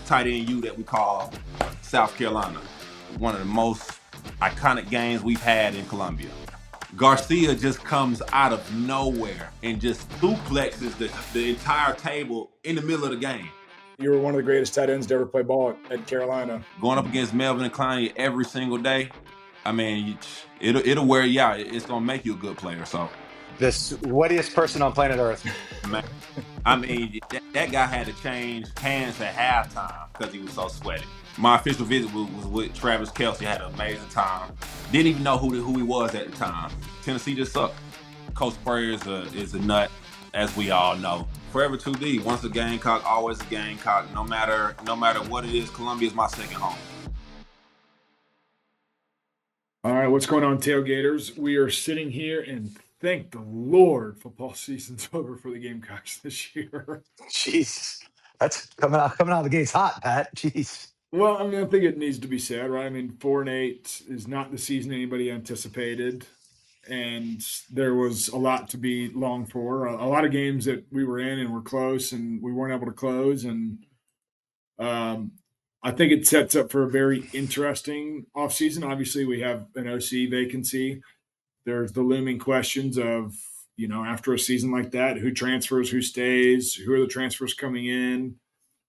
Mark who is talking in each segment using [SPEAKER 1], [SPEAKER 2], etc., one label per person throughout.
[SPEAKER 1] Tight end U that we call South Carolina. One of the most iconic games we've had in Columbia. Garcia just comes out of nowhere and just duplexes the entire table in the middle of the game.
[SPEAKER 2] You were one of the greatest tight ends to ever play ball at Carolina.
[SPEAKER 1] Going up against Melvin and Klein every single day, I mean, it'll wear you out. It's going to make you a good player. So,
[SPEAKER 3] the sweatiest person on planet Earth.
[SPEAKER 1] Man, I mean, that guy had to change hands at halftime because he was so sweaty. My official visit was with Travis Kelce. Had an amazing time. Didn't even know who he was at the time. Tennessee just sucked. Coach Spurrier is a nut, as we all know. Forever 2D. Once a Gamecock, always a Gamecock. No matter what it is, Columbia is my second home.
[SPEAKER 2] All right, what's going on, Tailgaters? We are sitting here and thank the Lord football season's over for the Gamecocks this year.
[SPEAKER 3] Jeez. That's coming out of the gates hot, Pat. Jeez.
[SPEAKER 2] Well, I mean, I think it needs to be said, right? I mean, 4-8 is not the season anybody anticipated. And there was a lot to be longed for. A lot of games that we were in and were close and we weren't able to close. And I think it sets up for a very interesting offseason. Obviously, we have an OC vacancy. There's the looming questions of, after a season like that, who transfers, who stays, who are the transfers coming in,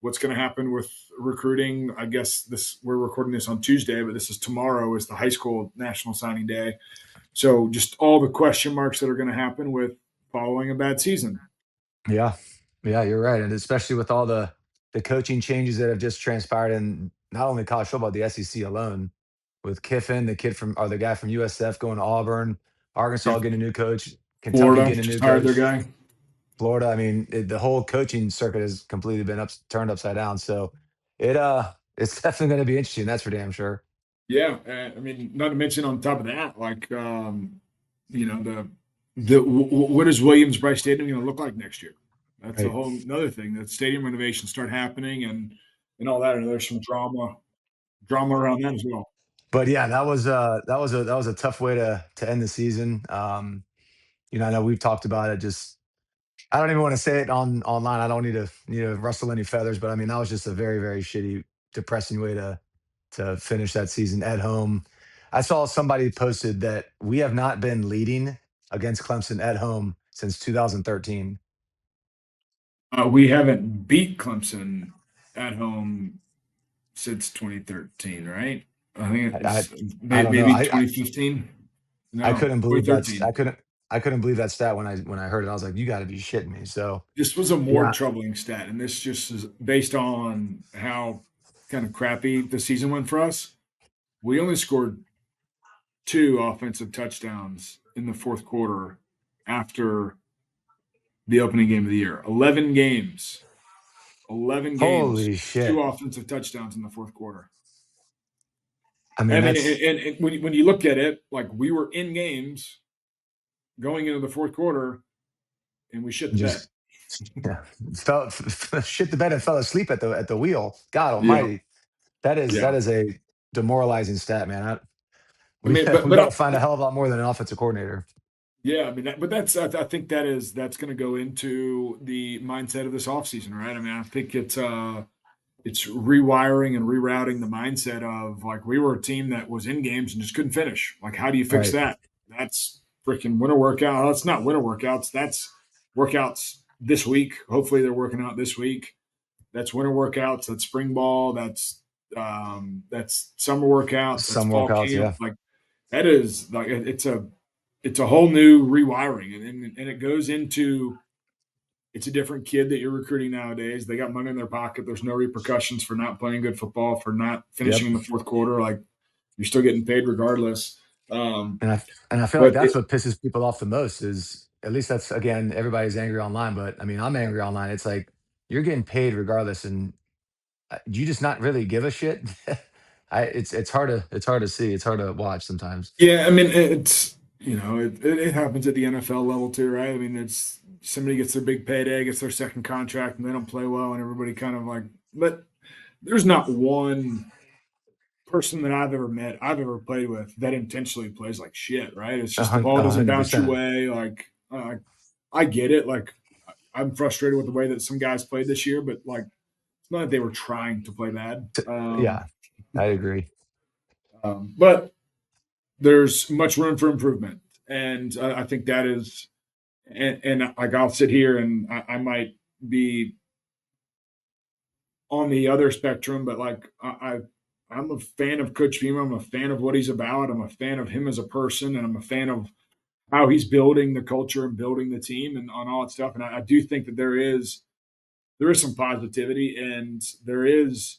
[SPEAKER 2] what's going to happen with recruiting. I guess we're recording this on Tuesday, but tomorrow is the high school national signing day. So just all the question marks that are going to happen with following a bad season.
[SPEAKER 3] Yeah, you're right. And especially with all the coaching changes that have just transpired in not only college football, the SEC alone, with Kiffin, the guy from USF going to Auburn, Arkansas getting a new coach, Kentucky
[SPEAKER 2] Florida
[SPEAKER 3] getting a new
[SPEAKER 2] just hired
[SPEAKER 3] coach.
[SPEAKER 2] their guy.
[SPEAKER 3] Florida, I mean, the whole coaching circuit has completely been turned upside down. So it's definitely going to be interesting. That's for damn sure.
[SPEAKER 2] Yeah, I mean, not to mention on top of that, like what is Williams-Brice Stadium going to look like next year? That's a whole another thing. That stadium renovations start happening and all that, and there's some drama around that as well.
[SPEAKER 3] But yeah, that was a tough way to end the season. I know we've talked about it. Just I don't even want to say it online. I don't need to rustle any feathers, but I mean that was just a very, very shitty, depressing way to finish that season at home. I saw somebody posted that we have not been leading against Clemson at home since 2013.
[SPEAKER 2] We haven't beat Clemson at home since 2013, right? I think it's maybe 2015. No,
[SPEAKER 3] I couldn't believe that. I couldn't believe that stat when I heard it. I was like, you got to be shitting me. So
[SPEAKER 2] this was a more troubling stat, and this just is based on how kind of crappy the season went for us. We only scored 2 offensive touchdowns in the fourth quarter after the opening game of the year. 11 games.
[SPEAKER 3] Holy shit.
[SPEAKER 2] 2 offensive touchdowns in the fourth quarter.
[SPEAKER 3] I mean,
[SPEAKER 2] and when you look at it, like we were in games going into the fourth quarter, and we shit the bed.
[SPEAKER 3] Yeah, shit the bed and fell asleep at the wheel. God Almighty, that is a demoralizing stat, man. We got to find a hell of a lot more than an offensive coordinator.
[SPEAKER 2] Yeah, I mean, but that's I think that's going to go into the mindset of this offseason, right? I mean, I think it's rewiring and rerouting the mindset of like we were a team that was in games and just couldn't finish. Like, how do you fix that? That's freaking winter workout. That's not winter workouts. That's workouts this week. Hopefully, they're working out this week. That's winter workouts. That's spring ball. That's summer workouts.
[SPEAKER 3] Some workouts,
[SPEAKER 2] camp. Like that is like it's a whole new rewiring, and it goes into. It's a different kid that you're recruiting nowadays. They got money in their pocket. There's no repercussions for not playing good football, for not finishing in the fourth quarter. Like you're still getting paid regardless.
[SPEAKER 3] And I feel like that's what pisses people off the most is at least that's again everybody's angry online, but I mean I'm angry online. It's like you're getting paid regardless, and you just not really give a shit. It's hard to see. It's hard to watch sometimes.
[SPEAKER 2] Yeah, I mean it's it happens at the NFL level too, right? I mean it's somebody gets their big payday, gets their second contract, and they don't play well, and everybody kind of like. But there's not one person that I've ever played with that intentionally plays like shit, right? It's just the ball doesn't bounce your way. Like I get it. Like I'm frustrated with the way that some guys played this year, but like it's not that they were trying to play bad.
[SPEAKER 3] Yeah, I agree.
[SPEAKER 2] But there's much room for improvement, and I think that is, and like I'll sit here and I might be on the other spectrum, but like I'm a fan of Coach Beamer. I'm a fan of what he's about. I'm a fan of him as a person, and I'm a fan of how he's building the culture and building the team and on all that stuff. And I do think that there is some positivity, and there is,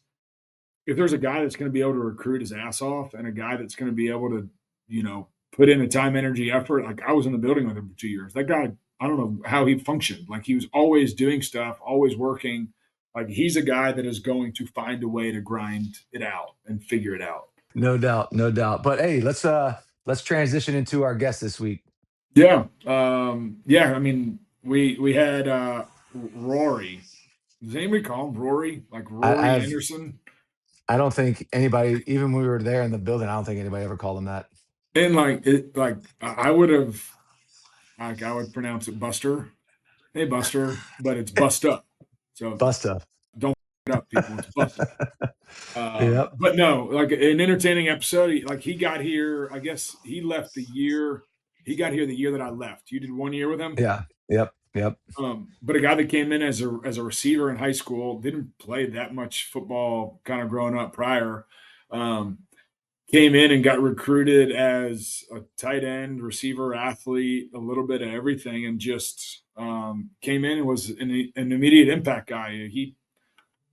[SPEAKER 2] if there's a guy that's going to be able to recruit his ass off and a guy that's going to be able to, put in the time, energy, effort. Like I was in the building with him for 2 years. That guy, I don't know how he functioned. Like he was always doing stuff, always working. Like he's a guy that is going to find a way to grind it out and figure it out.
[SPEAKER 3] No doubt, no doubt. But hey, let's transition into our guest this week.
[SPEAKER 2] Yeah. Yeah. I mean, we had Rory. Does anybody call him Rory? Like Rory
[SPEAKER 3] I've
[SPEAKER 2] Anderson?
[SPEAKER 3] I don't think anybody, even when we were there in the building, I don't think anybody ever called him that.
[SPEAKER 2] And like I would have, like I would pronounce it Buster. Hey Buster, but it's bust up. So
[SPEAKER 3] Busta.
[SPEAKER 2] don't f it up, people. It's bust up.
[SPEAKER 3] Yep.
[SPEAKER 2] But no, like an entertaining episode. He got here. I guess he left the year. He got here the year that I left. You did 1 year with him.
[SPEAKER 3] Yeah. Yep. Yep.
[SPEAKER 2] But a guy that came in as a receiver in high school, didn't play that much football kind of growing up prior. Came in and got recruited as a tight end, receiver, athlete, a little bit of everything, and just came in and was an immediate impact guy.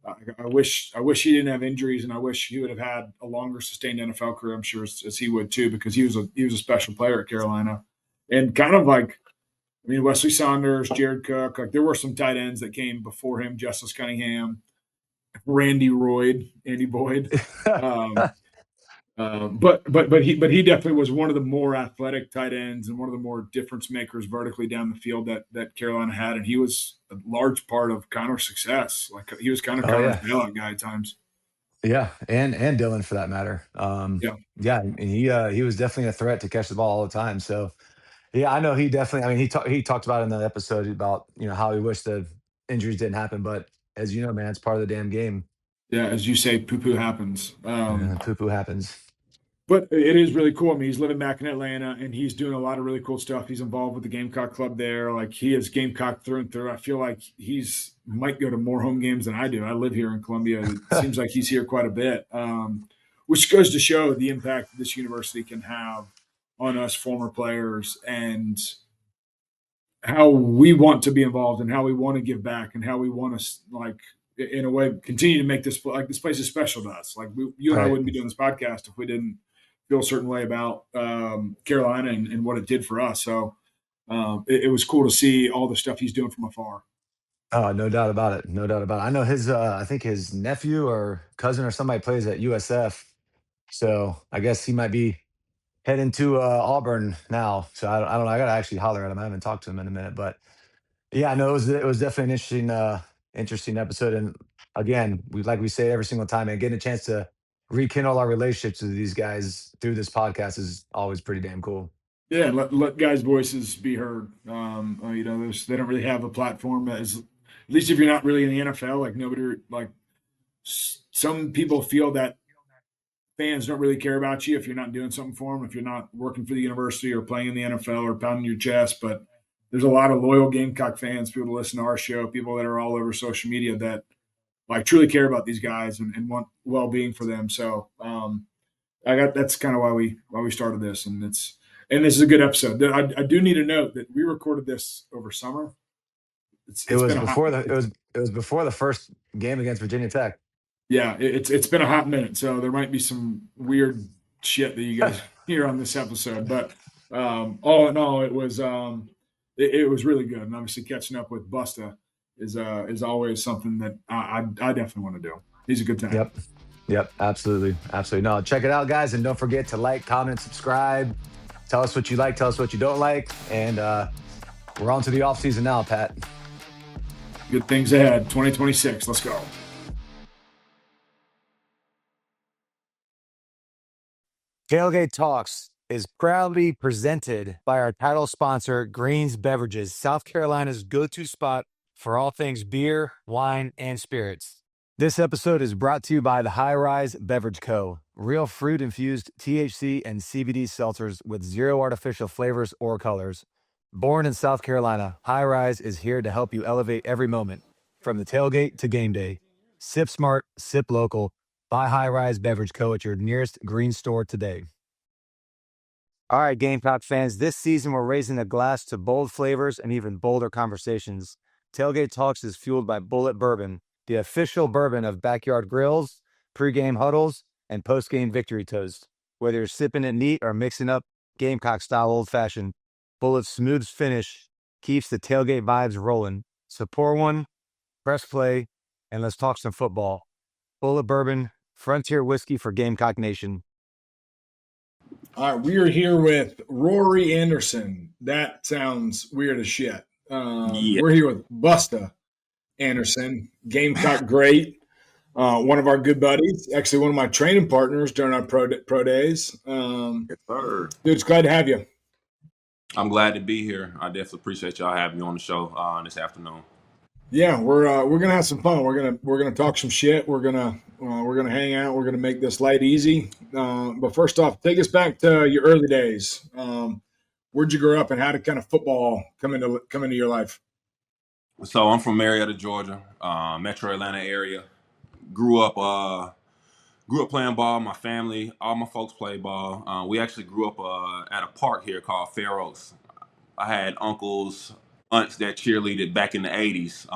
[SPEAKER 2] I wish he didn't have injuries, and I wish he would have had a longer sustained NFL career. I'm sure as he would too, because he was a special player at Carolina, and kind of like, I mean, Wesley Saunders, Jared Cook, like there were some tight ends that came before him, Justice Cunningham, Andy Boyd. But he definitely was one of the more athletic tight ends and one of the more difference makers vertically down the field that Carolina had, and he was a large part of Connor's success. Like he was kind of
[SPEAKER 3] Oh
[SPEAKER 2] Connor's
[SPEAKER 3] yeah.
[SPEAKER 2] bailout guy at times.
[SPEAKER 3] Yeah. And Dylan for that matter.
[SPEAKER 2] Yeah,
[SPEAKER 3] Yeah, and he was definitely a threat to catch the ball all the time. So yeah, I know he definitely, I mean, he talked about in the episode about, how he wished the injuries didn't happen, but as you know, man, it's part of the damn game.
[SPEAKER 2] yeah. As you say, poo poo happens.
[SPEAKER 3] Poo-poo happens.
[SPEAKER 2] But it is really cool. I mean, he's living back in Atlanta, and he's doing a lot of really cool stuff. He's involved with the Gamecock Club there. Like he is Gamecock through and through. I feel like he's might go to more home games than I do. I live here in Columbia. It seems like he's here quite a bit, which goes to show the impact this university can have on us former players and how we want to be involved and how we want to give back and how we want to like in a way continue to make this like this place is special to us. Like you and I
[SPEAKER 3] Right.
[SPEAKER 2] wouldn't be doing this podcast if we didn't feel a certain way about Carolina and what it did for us. So it was cool to see all the stuff he's doing from afar.
[SPEAKER 3] Oh, no doubt about it. No doubt about it. I know his I think his nephew or cousin or somebody plays at USF. So I guess he might be heading to Auburn now. So I don't know. I gotta actually holler at him. I haven't talked to him in a minute, but yeah, I know it was definitely an interesting episode. And again, like we say every single time, and getting a chance to rekindle our relationships with these guys through this podcast is always pretty damn cool.
[SPEAKER 2] Yeah, and let guys' voices be heard. They don't really have a platform as, at least if you're not really in the NFL, like nobody, like some people feel that fans don't really care about you if you're not doing something for them, if you're not working for the university or playing in the NFL or pounding your chest. But there's a lot of loyal Gamecock fans, people that listen to our show, people that are all over social media that like truly care about these guys and want well-being for them. So that's kind of why we started this, and this is a good episode. I do need to note that we recorded this over summer.
[SPEAKER 3] It
[SPEAKER 2] It's
[SPEAKER 3] was
[SPEAKER 2] been a hot
[SPEAKER 3] before it was before the first game against Virginia Tech.
[SPEAKER 2] Yeah, it's been a hot minute, so there might be some weird shit that you guys hear on this episode. But all in all, it was really good, and obviously catching up with Busta is always something that I definitely want to do. He's a good time.
[SPEAKER 3] Yep. Yep. Absolutely. Absolutely. No, check it out, guys. And don't forget to like, comment, subscribe. Tell us what you like. Tell us what you don't like. And we're on to the off season now, Pat.
[SPEAKER 2] Good things ahead. 2026. Let's go.
[SPEAKER 4] Tailgate Talks is proudly presented by our title sponsor, Greens Beverages, South Carolina's go-to spot for all things beer, wine, and spirits. This episode is brought to you by the High Rise Beverage Co. Real fruit-infused THC and CBD seltzers with zero artificial flavors or colors. Born in South Carolina, High Rise is here to help you elevate every moment, from the tailgate to game day. Sip smart, sip local. Buy High Rise Beverage Co. at your nearest green store today. All right, Gamecock fans, this season we're raising a glass to bold flavors and even bolder conversations. Tailgate Talks is fueled by Bullet Bourbon, the official bourbon of backyard grills, pregame huddles, and postgame victory toast. Whether you're sipping it neat or mixing up Gamecock-style old-fashioned, Bullet's smooth finish keeps the tailgate vibes rolling. So pour one, press play, and let's talk some football. Bullet Bourbon, frontier whiskey for Gamecock Nation.
[SPEAKER 2] All right, we are here with Rory Anderson. That sounds weird as shit.
[SPEAKER 1] Yeah.
[SPEAKER 2] We're here with Busta Anderson, Gamecock great, one of our good buddies, actually one of my training partners during our pro days.
[SPEAKER 1] Yes, sir.
[SPEAKER 2] Dude, it's glad to have you.
[SPEAKER 1] I'm glad to be here. I definitely appreciate y'all having me on the show this afternoon.
[SPEAKER 2] Yeah, we're gonna have some fun. We're gonna talk some shit. We're gonna hang out. We're gonna make this light easy. But first off, take us back to your early days. Where'd you grow up, and how did kind of football come into your life?
[SPEAKER 1] So I'm from Marietta, Georgia, Metro Atlanta area. Grew up playing ball. My family, all my folks played ball. We actually grew up at a park here called Fair Oaks. I had uncles, aunts that cheerleaded back in the 80s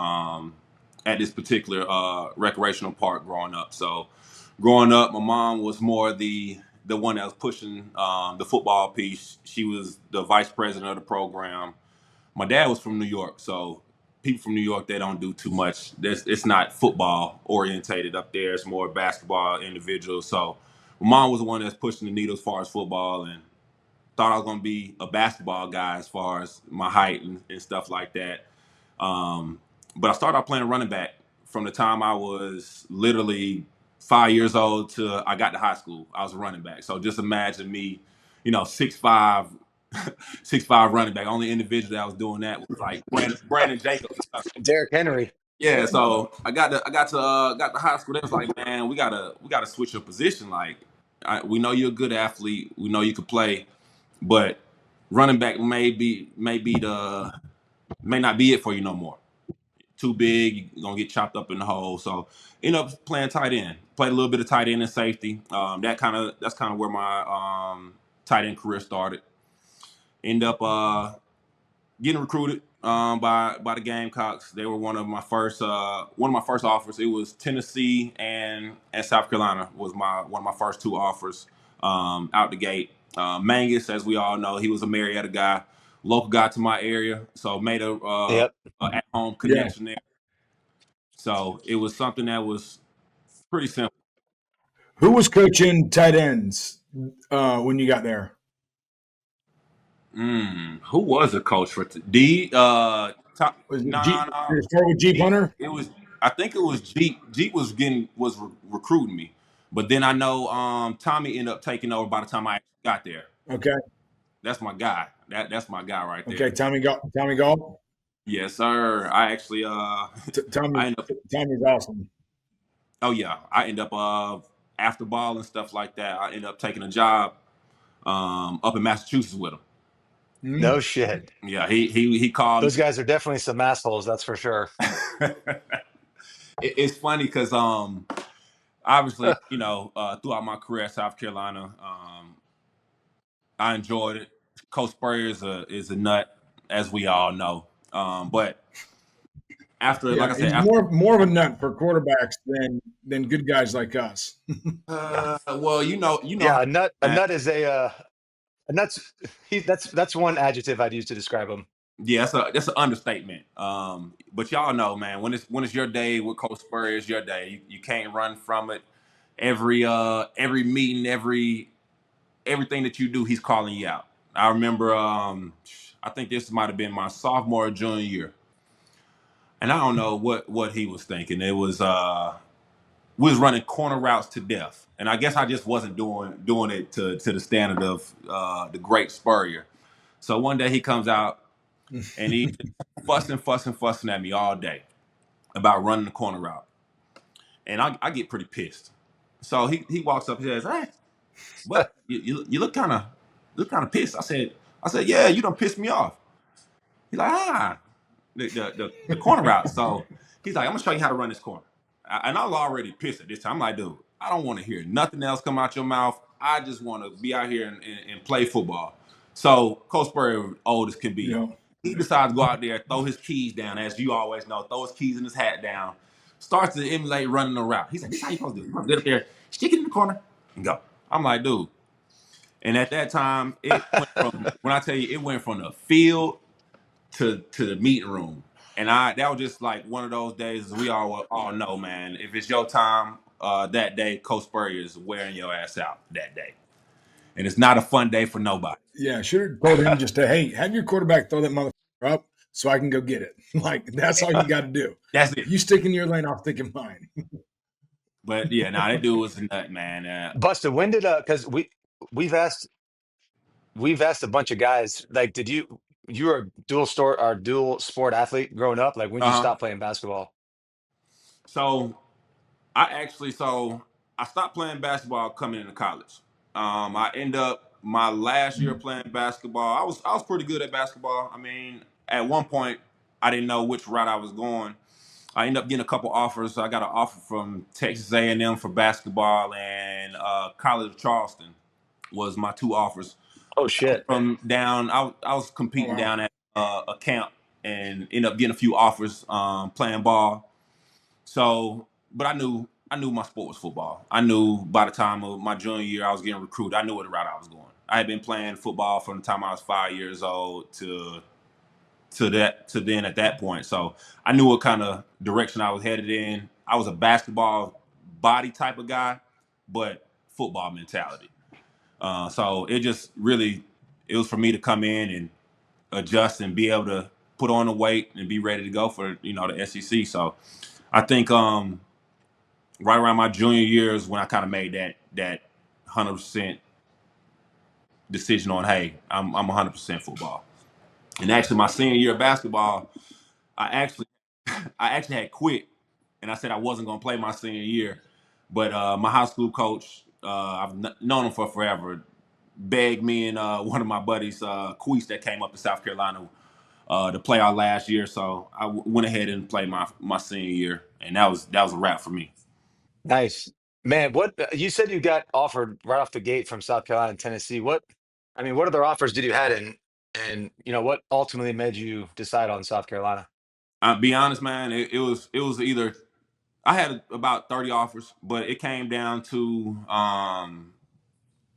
[SPEAKER 1] at this particular recreational park growing up. So growing up, my mom was more the one that was pushing the football piece. She was the vice president of the program. My dad was from New York, so people from New York, they don't do too much. It's not football orientated up there. It's more basketball individuals. So my mom was the one that's pushing the needle as far as football, and thought I was going to be a basketball guy as far as my height and stuff like that. But I started out playing running back from the time I was literally 5 years old to I got to high school. I was a running back. So just imagine me, 6'5", 6'5" running back. Only individual that was doing that was like Brandon Jacobs.
[SPEAKER 3] Derrick Henry.
[SPEAKER 1] Yeah, so I got to high school. They was like, man, we gotta switch your position. Like, we know you're a good athlete. We know you could play, but running back may not be it for you no more. Too big, you're gonna get chopped up in the hole. So end up playing tight end. Played a little bit of tight end and safety. That's kind of where my tight end career started. End up getting recruited by the Gamecocks. They were one of my first offers. It was Tennessee and South Carolina was one of my first two offers out the gate. Mangus, as we all know, he was a Marietta guy, local guy to my area, so made a at-home connection there. So it was something that was pretty simple.
[SPEAKER 2] Who was coaching tight ends when you got there?
[SPEAKER 1] Who was the coach for D?
[SPEAKER 2] Was it
[SPEAKER 1] No.
[SPEAKER 2] Start with Jeep Hunter?
[SPEAKER 1] It was. I think it was Jeep. Jeep was recruiting me, but then I know Tommy ended up taking over by the time I got there.
[SPEAKER 2] Okay,
[SPEAKER 1] That's my guy. That's my guy right there.
[SPEAKER 2] okay. Tommy Gall.
[SPEAKER 1] Yes, sir. I actually
[SPEAKER 2] Tommy's awesome.
[SPEAKER 1] Oh yeah, I end up after ball and stuff like that. I end up taking a job up in Massachusetts with him.
[SPEAKER 3] No shit.
[SPEAKER 1] Yeah, he called.
[SPEAKER 3] Those guys are definitely some assholes, that's for sure.
[SPEAKER 1] It's funny because obviously throughout my career at South Carolina, I enjoyed it. Coach Spurrier is a nut, as we all know. But after, like I said,
[SPEAKER 2] more of a nut for quarterbacks than good guys like us.
[SPEAKER 1] well,
[SPEAKER 3] Yeah, a nut is a nut's that's one adjective I'd use to describe him.
[SPEAKER 1] Yeah, that's an understatement. But y'all know, man, when it's your day with Coach Spurrier, it's your day. You can't run from it. Every meeting, everything that you do, he's calling you out. I remember, I think this might have been my sophomore or junior year, and I don't know what he was thinking. It was we was running corner routes to death, and I guess I just wasn't doing it to the standard of the great Spurrier. So one day he comes out. and he fussing at me all day about running the corner route, and I get pretty pissed. So he walks up, he says, "Hey, what? You look kind of pissed." I said, "Yeah, you done pissed me off." He's like, the corner route. So he's like, "I'm gonna show you how to run this corner." And I was already pissed at this time. I'm like, "Dude, I don't want to hear nothing else come out your mouth. I just want to be out here and play football." So Coach Spurrier, old as can be,
[SPEAKER 2] Yeah.
[SPEAKER 1] he decides to go out there, throw his keys down, as you always know, throw his keys in his hat down, starts to emulate running the route. He's like, "This is how you supposed to do it. You're supposed to get up there, stick it in the corner, and go." I'm like, "Dude." And at that time, it went from, when I tell you, it went from the field to the meeting room. And that was just like one of those days, as we all know, man. If it's your time that day, Coach Spurrier is wearing your ass out that day. And it's not a fun day for nobody.
[SPEAKER 2] Yeah, should have told him just to, hey, have your quarterback throw that motherfucker up so I can go get it. Like, that's all you got to do.
[SPEAKER 1] That's it.
[SPEAKER 2] You stick in your lane, I'll stick in mine.
[SPEAKER 1] But yeah, that dude was a nut, man.
[SPEAKER 3] Busta, when did because we've asked a bunch of guys, like, you were a dual sport athlete growing up? Like, when did you
[SPEAKER 1] Uh-huh.
[SPEAKER 3] stop playing basketball?
[SPEAKER 1] So I stopped playing basketball coming into college. I end up my last year playing basketball. I was pretty good at basketball. I mean, at one point I didn't know which route I was going. I ended up getting a couple offers. I got an offer from Texas A&M for basketball, and College of Charleston was my two offers.
[SPEAKER 3] Oh shit.
[SPEAKER 1] From down, I was competing down at a camp and ended up getting a few offers playing ball. So, but I knew my sport was football. I knew by the time of my junior year, I was getting recruited. I knew what route I was going. I had been playing football from the time I was 5 years old to then at that point. So I knew what kind of direction I was headed in. I was a basketball body type of guy, but football mentality. So it just really, it was for me to come in and adjust and be able to put on the weight and be ready to go for the SEC. So I think right around my junior years when I kind of made that 100% decision on, hey, I'm 100% football. And actually, my senior year of basketball, I actually had quit, and I said I wasn't going to play my senior year. But my high school coach, I've known him for forever, begged me and one of my buddies, Queese, that came up to South Carolina to play our last year. So I went ahead and played my senior year, and that was a wrap for me.
[SPEAKER 3] Nice. Man, what you said you got offered right off the gate from South Carolina and Tennessee. What other offers did you had and what ultimately made you decide on South Carolina?
[SPEAKER 1] I'll be honest, man. It was either I had about 30 offers, but it came down to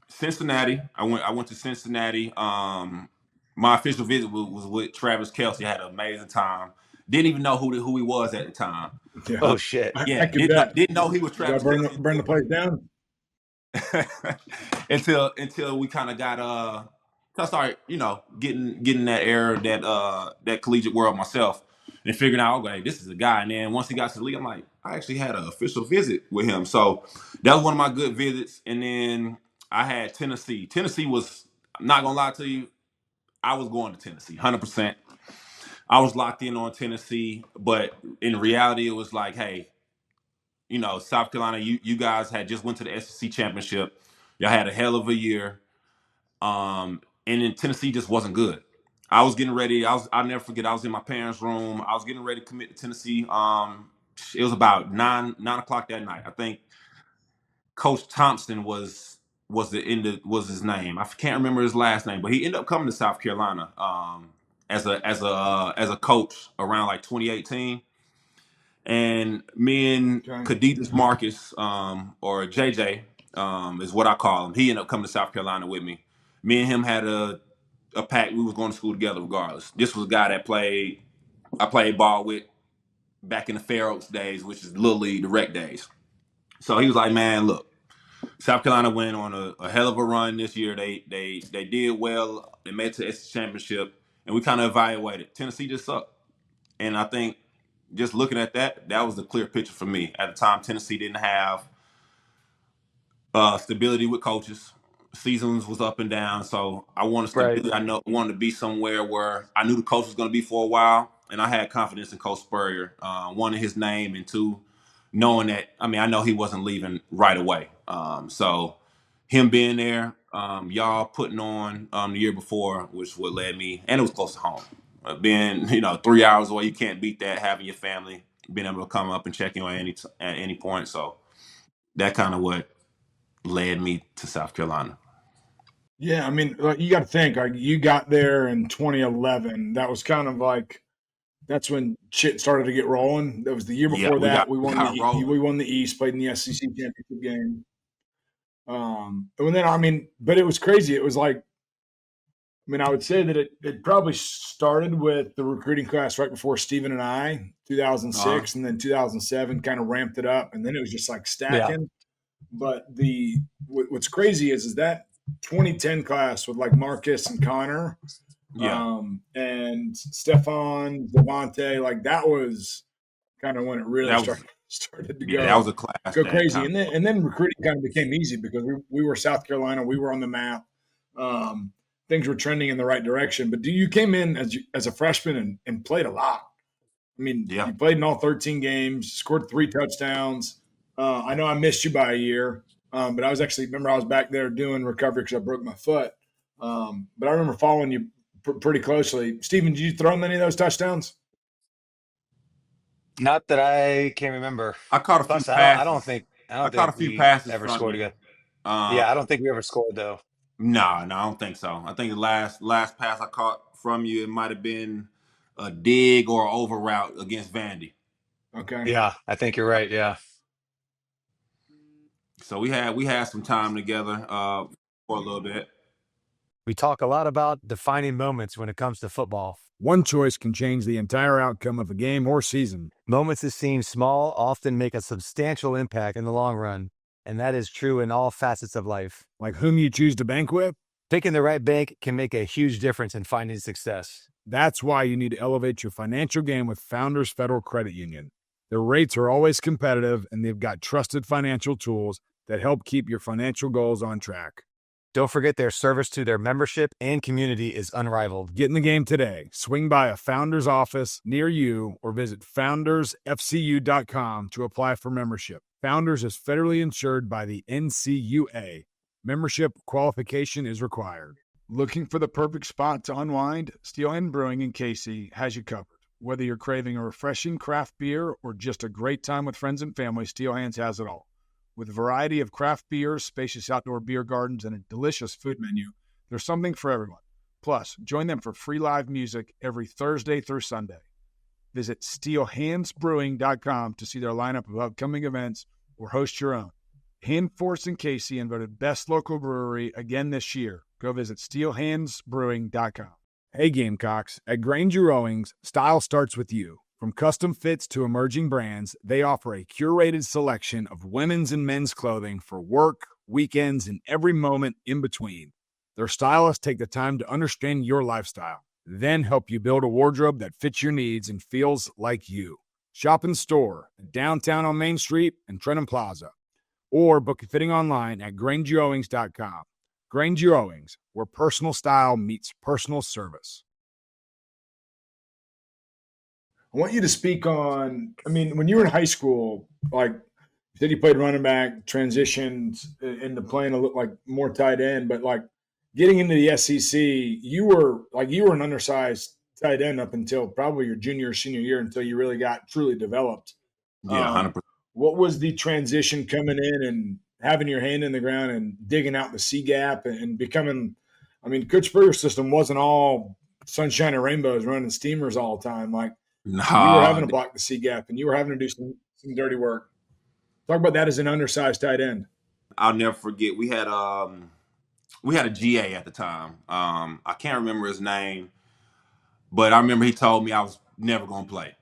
[SPEAKER 1] Cincinnati. I went to Cincinnati. My official visit was with Travis Kelce. I had an amazing time. Didn't even know who he was at the time.
[SPEAKER 2] Yeah.
[SPEAKER 3] Oh shit.
[SPEAKER 2] I could bet.
[SPEAKER 1] Didn't know he was
[SPEAKER 2] You got
[SPEAKER 1] Travis
[SPEAKER 2] to
[SPEAKER 1] Kelce
[SPEAKER 2] burn the place down.
[SPEAKER 1] until we kind of got I started getting that era that collegiate world myself and figuring out, okay, this is a guy. And then once he got to the league, I'm like, I actually had an official visit with him. So that was one of my good visits. And then I had Tennessee. Tennessee was, I'm not gonna lie to you, I was going to Tennessee 100%. I was locked in on Tennessee, but in reality, it was like, hey, South Carolina, you guys had just went to the SEC championship. Y'all had a hell of a year. And then Tennessee just wasn't good. I was getting ready. I'll never forget. I was in my parents' room. I was getting ready to commit to Tennessee. It was about 9 o'clock that night. I think Coach Thompson was his name. I can't remember his last name, but he ended up coming to South Carolina as a coach around like 2018. And me and
[SPEAKER 2] Okay.
[SPEAKER 1] Kadidus Marcus, or JJ, is what I call him. He ended up coming to South Carolina with me. Me and him had a pact. We was going to school together regardless. This was a guy that I played ball with back in the Fair Oaks days, which is Little League, the rec days. So he was like, man, look, South Carolina went on a hell of a run this year. They did well. They made it to the SEC championship, and we kind of evaluated. Tennessee just sucked. And I think just looking at that was the clear picture for me. At the time, Tennessee didn't have stability with coaches. seasons was up and down. So I wanted
[SPEAKER 4] Right.
[SPEAKER 1] stability. Wanted to be somewhere where I knew the coach was going to be for a while, and I had confidence in Coach Spurrier. One, in his name, and two, knowing that. I mean, I know he wasn't leaving right away. So him being there, y'all putting on the year before, which what led me, and it was close to home. Being 3 hours away, you can't beat that. Having your family, being able to come up and check in at any point. So that kind of what led me to South Carolina.
[SPEAKER 2] Yeah, I mean, you got to think, like, you got there in 2011. That was kind of like that's when shit started to get rolling. That was the year
[SPEAKER 1] Yeah,
[SPEAKER 2] before
[SPEAKER 1] we
[SPEAKER 2] that.
[SPEAKER 1] got
[SPEAKER 2] We won
[SPEAKER 1] rolling.
[SPEAKER 2] we won the East, played in the SEC championship game. And then, I mean, but it was crazy. It was like, I mean, I would say that it probably started with the recruiting class right before Stephen and I, 2006, and then 2007 kind of ramped it up, and then it was just like stacking.
[SPEAKER 3] Yeah.
[SPEAKER 2] But what's crazy is that 2010 class with like Marcus and Connor,
[SPEAKER 1] Yeah,
[SPEAKER 2] and Stefan, Devontae, like that was kind of when it really
[SPEAKER 1] that was
[SPEAKER 2] started to
[SPEAKER 1] that was
[SPEAKER 2] go
[SPEAKER 1] a class
[SPEAKER 2] go
[SPEAKER 1] that
[SPEAKER 2] crazy.
[SPEAKER 1] kind
[SPEAKER 2] And then recruiting kind of became easy because we were South Carolina, we were on the map. Things were trending in the right direction. But you came in as a freshman and played a lot. I mean,
[SPEAKER 1] yeah.
[SPEAKER 2] you played in all 13 games, scored 3 touchdowns. I know I missed you by a year, but I was back there doing recovery because I broke my foot. But I remember following you pretty closely. Steven, did you throw many of those touchdowns?
[SPEAKER 4] Not that I can remember.
[SPEAKER 1] I caught a few
[SPEAKER 4] Plus,
[SPEAKER 1] passes.
[SPEAKER 4] I
[SPEAKER 1] I
[SPEAKER 4] don't
[SPEAKER 1] caught a
[SPEAKER 4] think
[SPEAKER 1] few
[SPEAKER 4] we
[SPEAKER 1] passes
[SPEAKER 4] ever
[SPEAKER 1] from
[SPEAKER 4] scored
[SPEAKER 1] you.
[SPEAKER 4] together.
[SPEAKER 1] Um,
[SPEAKER 4] Yeah, I don't think we ever scored though.
[SPEAKER 1] no, I don't think so. I think the last pass I caught from you, it might have been a dig or over route against Vandy.
[SPEAKER 2] Okay.
[SPEAKER 4] Yeah, I think you're right. Yeah.
[SPEAKER 1] So we had some time together for a little bit.
[SPEAKER 4] We talk a lot about defining moments when it comes to football.
[SPEAKER 2] One choice can change the entire outcome of a game or season.
[SPEAKER 4] Moments that seem small often make a substantial impact in the long run, and that is true in all facets of life.
[SPEAKER 2] Like whom you choose to bank with?
[SPEAKER 4] Picking the right bank can make a huge difference in finding success.
[SPEAKER 2] That's why you need to elevate your financial game with Founders Federal Credit Union. Their rates are always competitive, and they've got trusted financial tools that help keep your financial goals on track.
[SPEAKER 4] Don't forget their service to their membership and community is unrivaled.
[SPEAKER 2] Get in the game today. Swing by a Founders office near you or visit foundersfcu.com to apply for membership. Founders is federally insured by the NCUA. Membership qualification is required. Looking for the perfect spot to unwind? Steelhead Brewing in Casey has you covered. Whether you're craving a refreshing craft beer or just a great time with friends and family, Steel Hands has it all. With a variety of craft beers, spacious outdoor beer gardens, and a delicious food menu, there's something for everyone. Plus, join them for free live music every Thursday through Sunday. Visit steelhandsbrewing.com to see their lineup of upcoming events or host your own. Handforce and Casey and voted best local brewery again this year. Go visit steelhandsbrewing.com. Hey Gamecocks, at Granger Owings, style starts with you. From custom fits to emerging brands, they offer a curated selection of women's and men's clothing for work, weekends, and every moment in between. Their stylists take the time to understand your lifestyle, then help you build a wardrobe that fits your needs and feels like you. Shop in store, downtown on Main Street and Trenton Plaza, or book a fitting online at grangerowings.com. Granger Owings, where personal style meets personal service. I want you to speak on, I mean, when you were in high school, like you said, you played running back, transitioned into playing a little like more tight end, but like getting into the SEC, you were an undersized tight end up until probably your junior or senior year until you really got truly developed.
[SPEAKER 1] Yeah, 100%.
[SPEAKER 2] What was the transition coming in and having your hand in the ground and digging out the C gap and becoming, I mean, Coach Spurrier's system wasn't all sunshine and rainbows running steamers all the time. Like, you were having to block the C gap and you were having to do some dirty work. Talk about that as an undersized tight end.
[SPEAKER 1] I'll never forget. We had a GA at the time. I can't remember his name, but I remember he told me I was never going to play.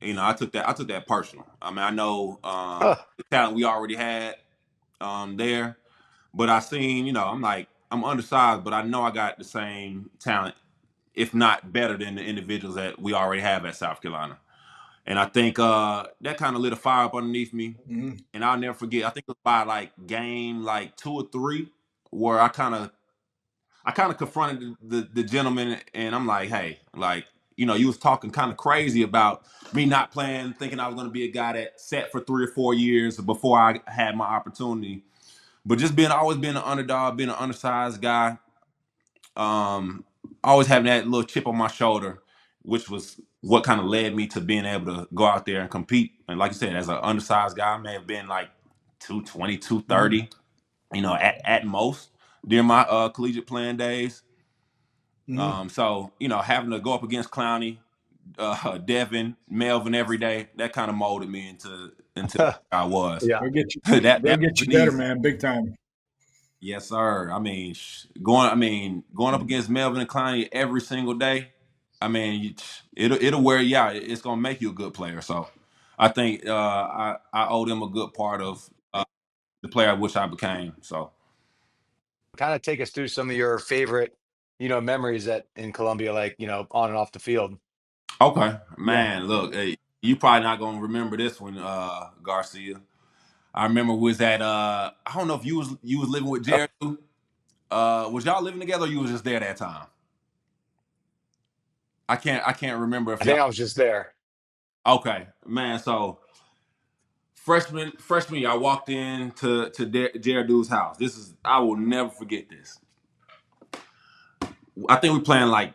[SPEAKER 1] I took that personal. I mean, I know the talent we already had there, but I seen, I'm undersized, but I know I got the same talent, if not better than the individuals that we already have at South Carolina. And I think that kind of lit a fire up underneath me.
[SPEAKER 2] Mm-hmm.
[SPEAKER 1] And I'll never forget, I think it was by game 2 or 3 where I kind of confronted the gentleman, and I'm like, hey, like, you was talking kind of crazy about me not playing, thinking I was going to be a guy that sat for 3 or 4 years before I had my opportunity. But just always being an underdog, being an undersized guy, always having that little chip on my shoulder, which was what kind of led me to being able to go out there and compete. And like you said, as an undersized guy, I may have been like 220, 230, at most during my collegiate playing days. So, having to go up against Clowney, Devin, Melvin every day, that kind of molded me into who I was.
[SPEAKER 3] Yeah.
[SPEAKER 2] They'll get you.
[SPEAKER 1] that
[SPEAKER 2] They'll get you
[SPEAKER 1] wasn't
[SPEAKER 2] better,
[SPEAKER 1] easy.
[SPEAKER 2] man, big time.
[SPEAKER 1] Yes, sir. I mean, going up against Melvin and Clowney every single day. I mean, it'll wear you out. It's gonna make you a good player. So, I think I owe them a good part of the player I wish I became. So,
[SPEAKER 3] Kind of take us through some of your favorite, memories in Columbia, like, on and off the field.
[SPEAKER 1] okay,
[SPEAKER 2] Yeah.
[SPEAKER 1] man. Look, hey, you probably not gonna remember this one, Garcia. I remember was at I don't know if you was living with
[SPEAKER 3] Oh,
[SPEAKER 1] Jared. Was y'all living together or you was just there that time? I can't remember if
[SPEAKER 3] I
[SPEAKER 1] y'all.
[SPEAKER 3] think I was just there.
[SPEAKER 1] Okay, man. So freshman year, I walked in to Jared Dude's house. I will never forget this. I think we playing like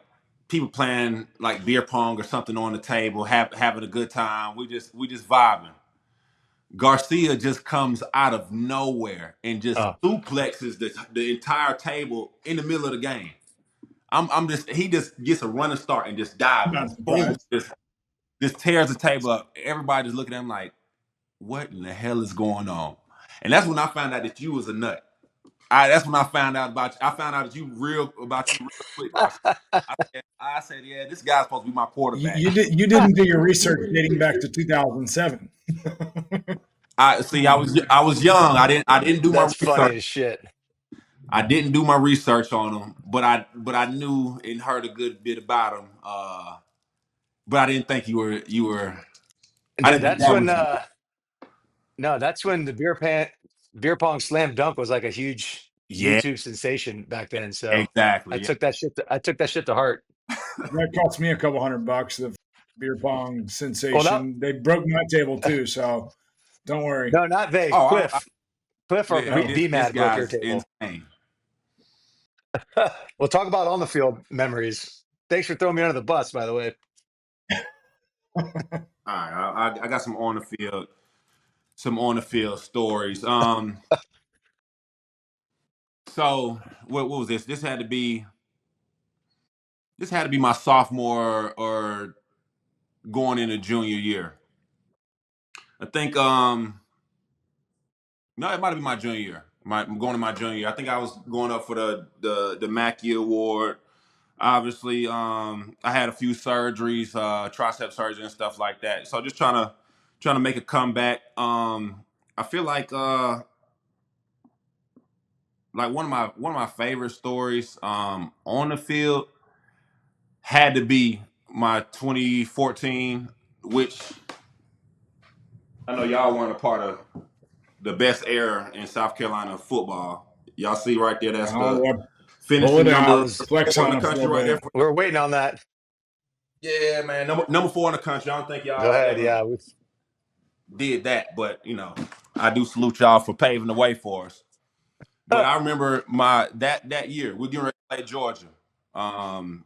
[SPEAKER 1] people playing like beer pong or something on the table, having a good time. We just vibing. Garcia just comes out of nowhere and just
[SPEAKER 3] Oh,
[SPEAKER 1] suplexes the entire table in the middle of the game. He just gets a running start and just dives
[SPEAKER 2] I'm
[SPEAKER 1] and
[SPEAKER 2] not
[SPEAKER 1] just boom,
[SPEAKER 2] surprised.
[SPEAKER 1] just tears the table up. Everybody just looking at him like, what in the hell is going on? And that's when I found out that you was a nut. That's when I found out about you. I found out that you real quick, Garcia. I said, yeah, this guy's supposed to be my quarterback.
[SPEAKER 2] You didn't do your research dating back to 2007.
[SPEAKER 1] I see. I was young. I didn't do my
[SPEAKER 3] that's funny
[SPEAKER 1] research.
[SPEAKER 3] as shit.
[SPEAKER 1] I didn't do my research on him, but I knew and heard a good bit about him. But I didn't think you were. I
[SPEAKER 3] Dude,
[SPEAKER 1] didn't think that was you.
[SPEAKER 3] no, that's when the beer pong slam dunk was like a huge
[SPEAKER 1] Yeah,
[SPEAKER 3] YouTube sensation back then. So
[SPEAKER 1] exactly. Yeah.
[SPEAKER 3] I took that shit to heart.
[SPEAKER 2] That cost me a couple $100. The beer pong
[SPEAKER 3] Well, no,
[SPEAKER 2] sensation. They broke my table too, so don't worry.
[SPEAKER 3] no, not they.
[SPEAKER 1] Oh,
[SPEAKER 3] Cliff or
[SPEAKER 1] yeah,
[SPEAKER 2] Oh,
[SPEAKER 1] this
[SPEAKER 3] B-Mad broke your
[SPEAKER 1] guy's
[SPEAKER 3] table.
[SPEAKER 1] insane.
[SPEAKER 3] We'll talk about on the field memories. Thanks for throwing me under the bus, by the way.
[SPEAKER 1] All right, I got some on the field stories. So what was this? This had to be my sophomore or going into junior year. I think no, it might have been my junior year. I'm going to my junior year. I think I was going up for the Mackey Award. Obviously, I had a few surgeries, tricep surgery and stuff like that. So just trying to make a comeback. I feel like one of my favorite stories on the field had to be my 2014, which I know y'all weren't a part of the best era in South Carolina football. Y'all see right there, that's
[SPEAKER 2] oh
[SPEAKER 1] the
[SPEAKER 2] yeah. Pull
[SPEAKER 1] finishing
[SPEAKER 2] it
[SPEAKER 3] I
[SPEAKER 1] number
[SPEAKER 2] out.
[SPEAKER 3] was
[SPEAKER 1] 4
[SPEAKER 2] Flex
[SPEAKER 1] in
[SPEAKER 2] on
[SPEAKER 1] the
[SPEAKER 2] us a
[SPEAKER 1] country
[SPEAKER 2] little
[SPEAKER 1] right there.
[SPEAKER 2] bit.
[SPEAKER 3] we're waiting on that.
[SPEAKER 1] Yeah, man, number 4 in the country. I don't think
[SPEAKER 3] Go
[SPEAKER 1] y'all
[SPEAKER 3] ahead.
[SPEAKER 1] ever
[SPEAKER 3] Yeah.
[SPEAKER 1] did that, but I do salute y'all for paving the way for us. But I remember that year we getting ready to play Georgia, and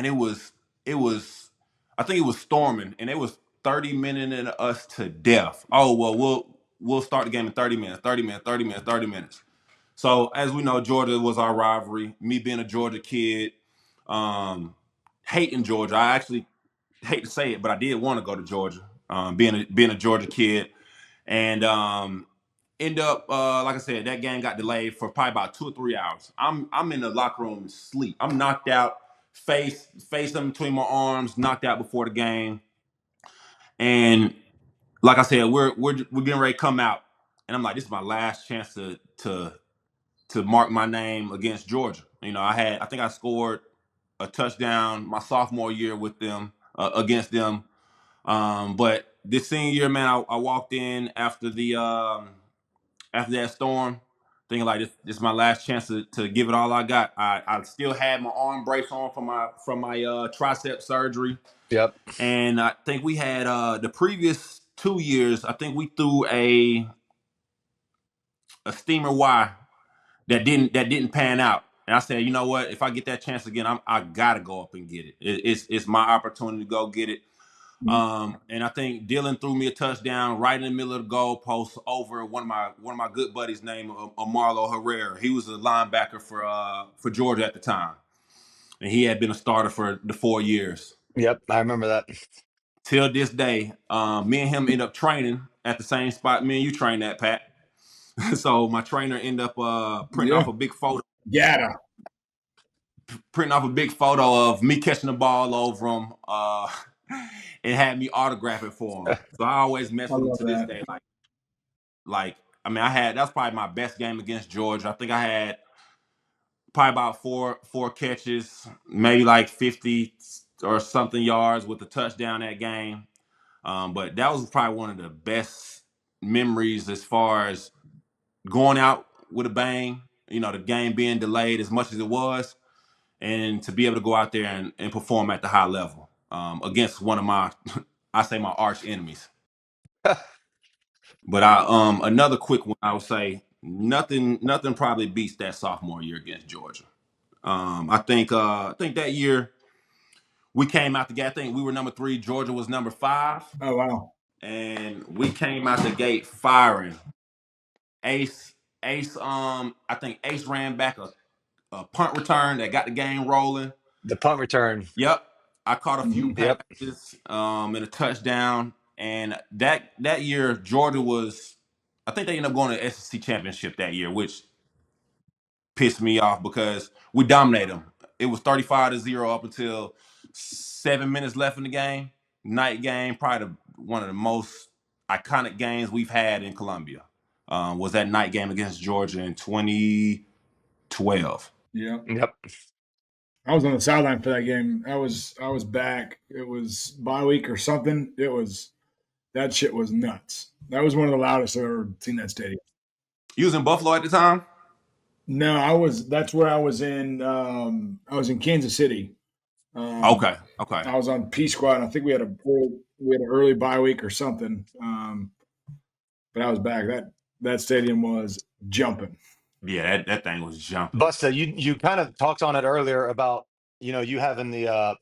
[SPEAKER 1] it was I think it was storming, and it was 30 minutes us to death. Oh well, we'll start the game in 30 minutes, 30 minutes, 30 minutes, 30 minutes. So as we know, Georgia was our rivalry. Me being a Georgia kid, hating Georgia. I actually hate to say it, but I did want to go to Georgia. Being a Georgia kid, and end up like I said, that game got delayed for probably about 2 or 3 hours. I'm in the locker room asleep. I'm knocked out, face in between my arms, knocked out before the game, and like I said, we're getting ready to come out, and I'm like, this is my last chance to mark my name against Georgia. I think I scored a touchdown my sophomore year with them against them. But this senior year, man, I walked in after that storm. thinking like this is my last chance to give it all I got. I still had my arm brace on from my tricep surgery,
[SPEAKER 3] Yep.
[SPEAKER 1] and I think we had the previous 2 years. I think we threw a steamer Y that didn't pan out. And I said, you know what? If I get that chance again, I gotta go up and get it. It's my opportunity to go get it. And I think Dylan threw me a touchdown right in the middle of the goalpost over one of my good buddies named Amarlo Herrera. He was a linebacker for Georgia at the time, and he had been a starter for the 4 years.
[SPEAKER 3] Yep. I remember that.
[SPEAKER 1] Till this day, me and him end up training at the same spot me and you trained at, Pat. So my trainer ended up printing
[SPEAKER 2] Yeah.
[SPEAKER 1] off a big photo.
[SPEAKER 2] Yada.
[SPEAKER 1] Printing off a big photo of me catching the ball over him, and had me autograph it for him. So I always mess
[SPEAKER 2] I
[SPEAKER 1] with him
[SPEAKER 2] love
[SPEAKER 1] to this
[SPEAKER 2] that.
[SPEAKER 1] day. Like I mean, that's probably my best game against Georgia. I think I had probably about four catches, maybe like 50 or something yards with a touchdown that game. But that was probably one of the best memories as far as going out with a bang. You know, the game being delayed as much as it was, and to be able to go out there and perform at the high level against one of my, I say my arch enemies. But another quick one, I would say nothing probably beats that sophomore year against Georgia. I think that year we came out the gate. I think we were number 3. Georgia was number 5,
[SPEAKER 2] Oh, wow.
[SPEAKER 1] and we came out the gate firing. Ace, I think Ace ran back a punt return that got the game rolling.
[SPEAKER 3] The punt return.
[SPEAKER 1] Yep, I caught a few
[SPEAKER 3] Yep.
[SPEAKER 1] passes and a touchdown. And that year, Georgia was, I think they ended up going to the SEC championship that year, which pissed me off because we dominated them. It was 35-0 up until 7 minutes left in the game. Night game, probably one of the most iconic games we've had in Columbia. Was that night game against Georgia in 2012.
[SPEAKER 2] Yeah.
[SPEAKER 3] Yep.
[SPEAKER 2] I was on the sideline for that game. I was back. It was bye week or something. That shit was nuts. That was one of the loudest I've ever seen that stadium.
[SPEAKER 1] You was in Buffalo at the time?
[SPEAKER 2] No, that's where I was in. I was in Kansas City.
[SPEAKER 1] Okay.
[SPEAKER 2] I was on P Squad. I think we had an early bye week or something. But I was back. That stadium was jumping.
[SPEAKER 1] Yeah, that thing was jumping.
[SPEAKER 3] Busta, you kind of talked on it earlier about, you having the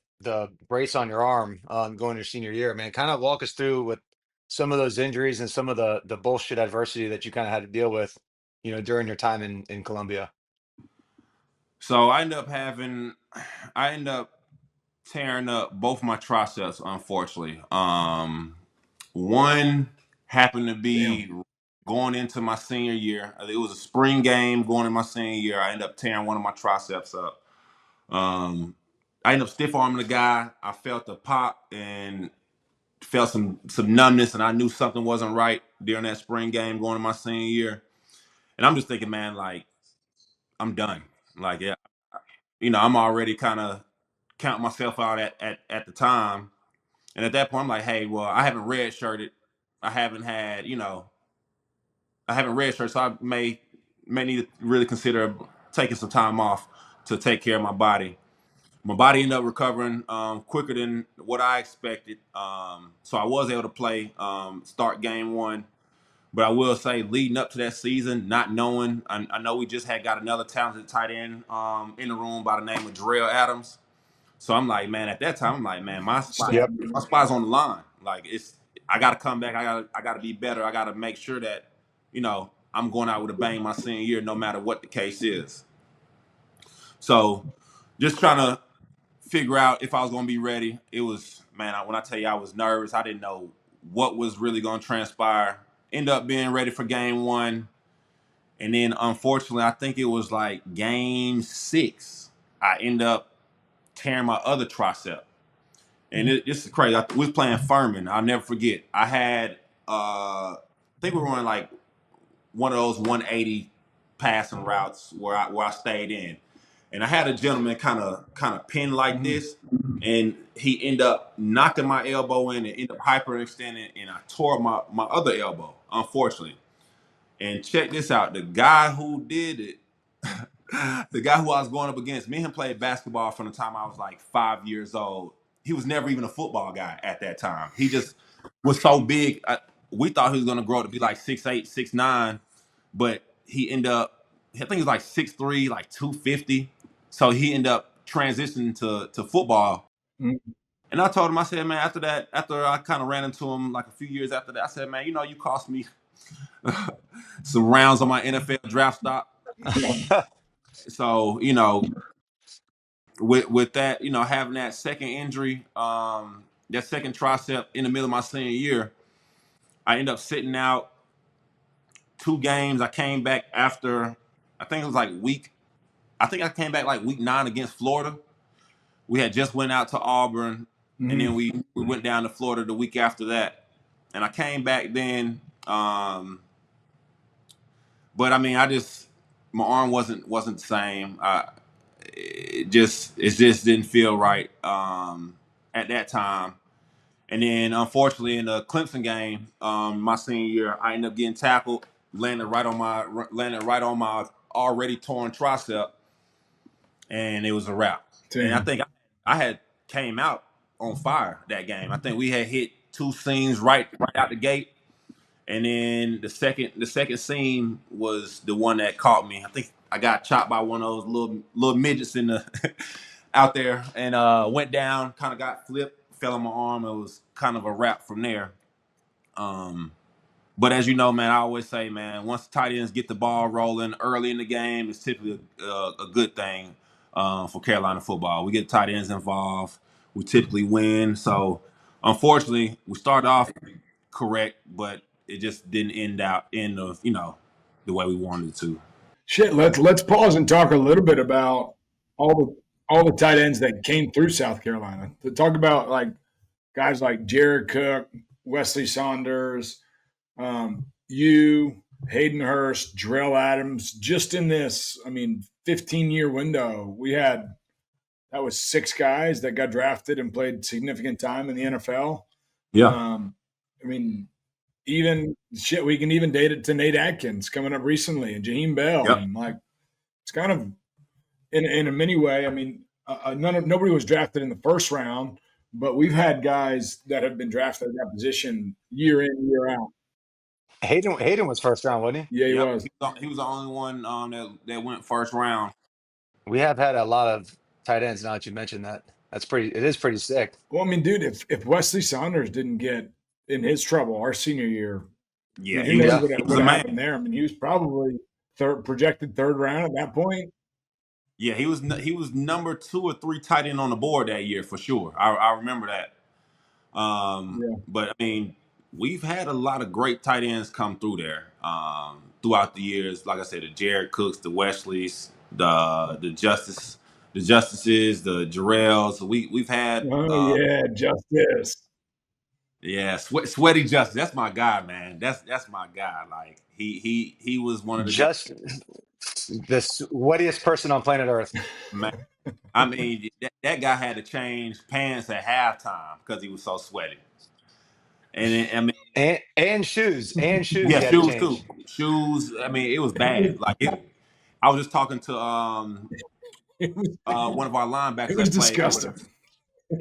[SPEAKER 3] brace on your arm going your senior year, man. Kind of walk us through with some of those injuries and some of the bullshit adversity that you kind of had to deal with, during your time in Columbia.
[SPEAKER 1] So I end up tearing up both my triceps, unfortunately. One happened to be going into my senior year. It was a spring game going in my senior year. I ended up tearing one of my triceps up. I ended up stiff arming the guy. I felt the pop and felt some numbness, and I knew something wasn't right during that spring game going in my senior year. And I'm just thinking, man, like, I'm done. Like, yeah, I'm already kind of counting myself out at the time. And at that point, I'm like, hey, well, I haven't redshirted. I haven't had, I haven't redshirted, so I may need to really consider taking some time off to take care of my body. My body ended up recovering quicker than what I expected. So I was able to play, start game 1. But I will say, leading up to that season, not knowing, I know we just had got another talented tight end in the room by the name of Jarrell Adams. So I'm like, man, at that time, I'm like, man, my spot's on the line. Like, I got to come back. I got to be better. I got to make sure that, I'm going out with a bang my senior year, no matter what the case is. So just trying to figure out if I was going to be ready. It was, man, when I tell you I was nervous, I didn't know what was really going to transpire. End up being ready for game 1. And then, unfortunately, I think it was like game 6, I end up tearing my other tricep. And this is crazy. We was playing Furman. I'll never forget. I had, I think we were running like one of those 180 passing routes where I stayed in. And I had a gentleman kind of pinned like this, and he ended up knocking my elbow in and ended up hyperextending, and I tore my other elbow, unfortunately. And check this out: the guy who did it, the guy who I was going up against, me and him played basketball from the time I was like 5 years old. He was never even a football guy at that time. He just was so big. We thought he was going to grow up to be like 6'8", 6'9", but he ended up, I think he was like 6'3", like 250. So he ended up transitioning to football.
[SPEAKER 2] Mm-hmm.
[SPEAKER 1] And I told him, I said, man, after I kind of ran into him like a few years after that, I said, man, you cost me some rounds on my NFL draft stock. So, with that, having that second injury, that second tricep in the middle of my senior year, I ended up sitting out 2 games. I came back after, I think it was like I came back like week 9 against Florida. We had just went out to Auburn, and then we went down to Florida the week after that. And I came back then, but I mean, my arm wasn't the same. It just didn't feel right at that time. And then unfortunately in the Clemson game, my senior year, I ended up getting tackled, landed right on my already torn tricep, and it was a wrap.
[SPEAKER 2] Damn.
[SPEAKER 1] And I think I had came out on fire that game. I think we had hit 2 scenes right out the gate. And then the second scene was the one that caught me. I think I got chopped by one of those little midgets in the out there, and went down, kind of got flipped, fell on my arm. It was kind of a wrap from there. But as you know, man, I always say, man, once the tight ends get the ball rolling early in the game, it's typically a good thing for Carolina football. We get tight ends involved, we typically win. So unfortunately, we started off correct, but it just didn't end the way we wanted it to.
[SPEAKER 2] Shit, let's pause and talk a little bit about all the tight ends that came through South Carolina. To talk about like guys like Jared Cook, Wesley Saunders, Hayden Hurst, Drell Adams. Just in this, 15-year window, that was 6 guys that got drafted and played significant time in the NFL.
[SPEAKER 1] Yeah.
[SPEAKER 2] Even shit, we can even date it to Nate Atkins coming up recently and Jaheim Bell.
[SPEAKER 1] Yep.
[SPEAKER 2] And like, it's kind of in a mini way. Nobody was drafted in the first round, but we've had guys that have been drafted at that position year in, year out.
[SPEAKER 3] Hayden was first round, wasn't he?
[SPEAKER 2] Yeah, he was.
[SPEAKER 1] He was the only one that went first round.
[SPEAKER 3] We have had a lot of tight ends. Now that you mentioned that, it is pretty sick.
[SPEAKER 2] Well, dude, if Wesley Saunders didn't get in his trouble our senior year,
[SPEAKER 1] he was
[SPEAKER 2] what happened there. He was probably projected third round at that point.
[SPEAKER 1] Yeah, he was number 2 or 3 tight end on the board that year for sure. I remember that. But we've had a lot of great tight ends come through there throughout the years. Like I said, the Jared Cooks, the Wesleys, the Justices, the Jarrells. We've had.
[SPEAKER 2] Justice.
[SPEAKER 1] Yeah, Sweaty Justice. That's my guy, man. That's my guy. Like he was one of the
[SPEAKER 3] just the sweatiest person on planet Earth.
[SPEAKER 1] Man, that guy had to change pants at halftime because he was so sweaty. And
[SPEAKER 3] shoes.
[SPEAKER 1] Yeah, shoes too. Shoes. It was bad. I was just talking to one of our linebackers.
[SPEAKER 2] It was disgusting.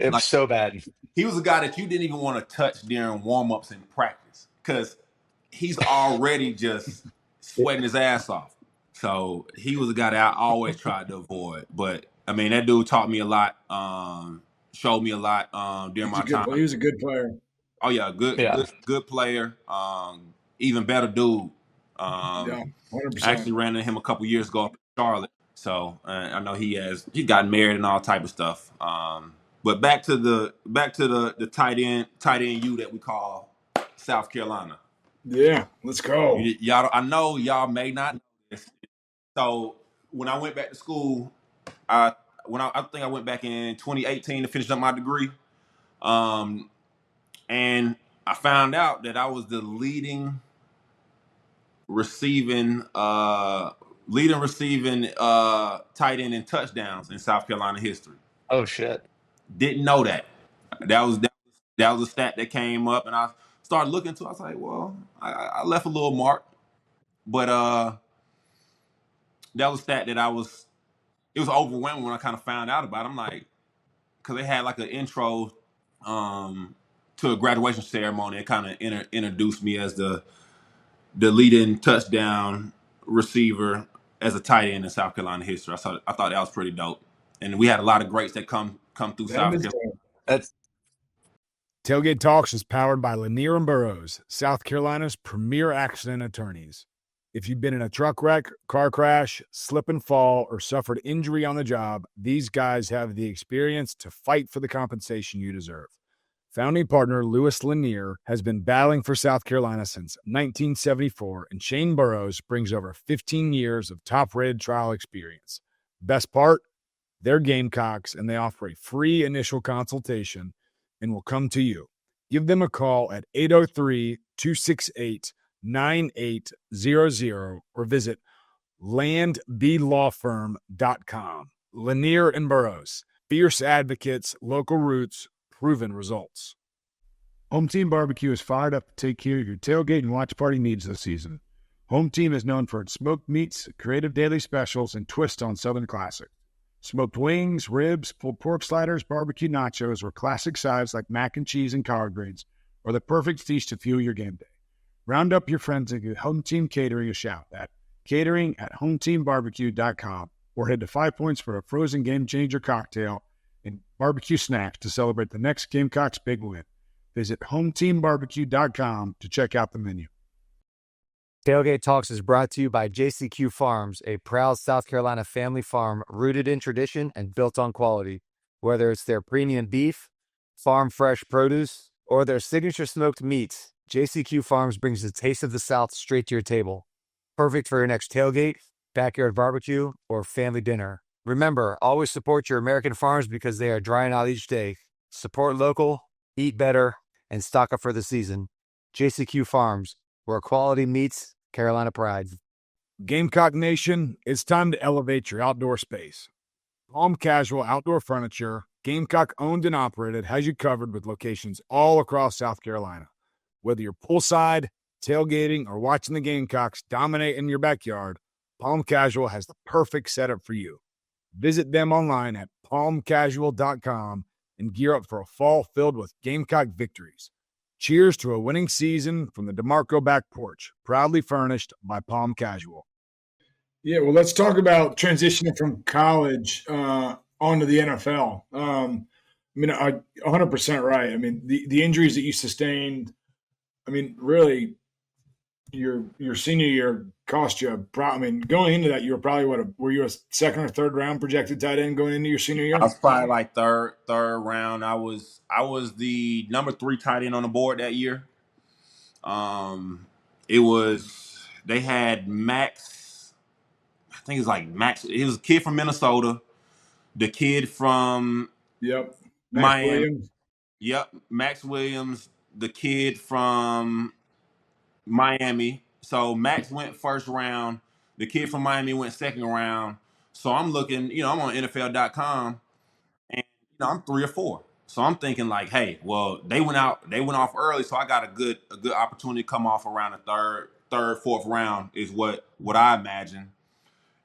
[SPEAKER 3] It was so bad.
[SPEAKER 1] He was a guy that you didn't even want to touch during warm-ups in practice because he's already just sweating his ass off. So he was a guy that I always tried to avoid. But that dude taught me a lot, showed me a lot during my time.
[SPEAKER 2] He was a good player.
[SPEAKER 1] Oh yeah, good player. Even better dude.
[SPEAKER 2] 100%.
[SPEAKER 1] I actually ran into him a couple years ago up in Charlotte. So I know he's gotten married and all type of stuff. But back to the tight end U that we call South Carolina.
[SPEAKER 2] Yeah, let's go.
[SPEAKER 1] Y'all, I know y'all may not know this. So when I went back to school, I think I went back in 2018 to finish up my degree. And I found out that I was the leading receiving tight end in touchdowns in South Carolina history.
[SPEAKER 3] Oh shit!
[SPEAKER 1] Didn't know that. That was a stat that came up, and I started looking into it. I was like, well, I left a little mark. But that was stat that it was overwhelming when I kind of found out about it. I'm like, because they had like an intro to a graduation ceremony. It kind of introduced me as the leading touchdown receiver as a tight end in South Carolina history. I thought that was pretty dope. And we had a lot of greats that come through
[SPEAKER 2] That
[SPEAKER 1] South
[SPEAKER 2] is
[SPEAKER 1] Carolina.
[SPEAKER 3] That's
[SPEAKER 5] Tailgate Talks is powered by Lanier and Burroughs, South Carolina's premier accident attorneys. If you've been in a truck wreck, car crash, slip and fall, or suffered injury on the job, these guys have the experience to fight for the compensation you deserve. Founding partner Louis Lanier has been battling for South Carolina since 1974, and Shane Burroughs brings over 15 years of top-rated trial experience. Best part? They're Gamecocks, and they offer a free initial consultation and will come to you. Give them a call at 803-268-9800 or visit landblawfirm.com. Lanier and Burroughs, fierce advocates, local roots, proven results.
[SPEAKER 6] Home Team Barbecue is fired up to take care of your tailgate and watch party needs this season. Home Team is known for its smoked meats, creative daily specials, and twists on Southern classic. Smoked wings, ribs, pulled pork sliders, barbecue nachos, or classic sides like mac and cheese and collard greens are the perfect feast to fuel your game day. Round up your friends and give Home Team Catering a shout at catering@hometeambarbecue.com or head to 5 Points for a frozen game changer cocktail and barbecue snacks to celebrate the next Gamecocks big win. Visit hometeambarbecue.com to check out the menu.
[SPEAKER 4] Tailgate Talks is brought to you by JCQ Farms, a proud South Carolina family farm rooted in tradition and built on quality. Whether it's their premium beef, farm fresh produce, or their signature smoked meats, JCQ Farms brings the taste of the South straight to your table. Perfect for your next tailgate, backyard barbecue, or family dinner. Remember, always support your American farms because they are drying out each day. Support local, eat better, and stock up for the season. JCQ Farms, where quality meets Carolina pride.
[SPEAKER 5] Gamecock Nation, it's time to elevate your outdoor space. Palm Casual Outdoor Furniture, Gamecock owned and operated, has you covered with locations all across South Carolina. Whether you're poolside, tailgating, or watching the Gamecocks dominate in your backyard, Palm Casual has the perfect setup for you. Visit them online at palmcasual.com and gear up for a fall filled with Gamecock victories. Cheers to a winning season from the DeMarco back porch, proudly furnished by Palm Casual.
[SPEAKER 2] Yeah, well, let's talk about transitioning from college onto the NFL. I 100% right. I mean, the injuries that you sustained, really, your senior year cost you. Going into that, you were probably were you a second or third round projected tight end going into your senior year?
[SPEAKER 1] I was probably like third round. I was the number 3 tight end on the board that year. They had Max. I think it's like Max. He was a kid from Minnesota. The kid from
[SPEAKER 2] Yep,
[SPEAKER 1] Miami.
[SPEAKER 2] Williams.
[SPEAKER 1] Yep, Max Williams. The kid from Miami. So Max went first round. The kid from Miami went second round. So I'm looking, I'm on NFL.com, and I'm 3 or 4. So I'm thinking like, hey, well, they went off early, so I got a good opportunity to come off around the third, fourth round is what I imagine.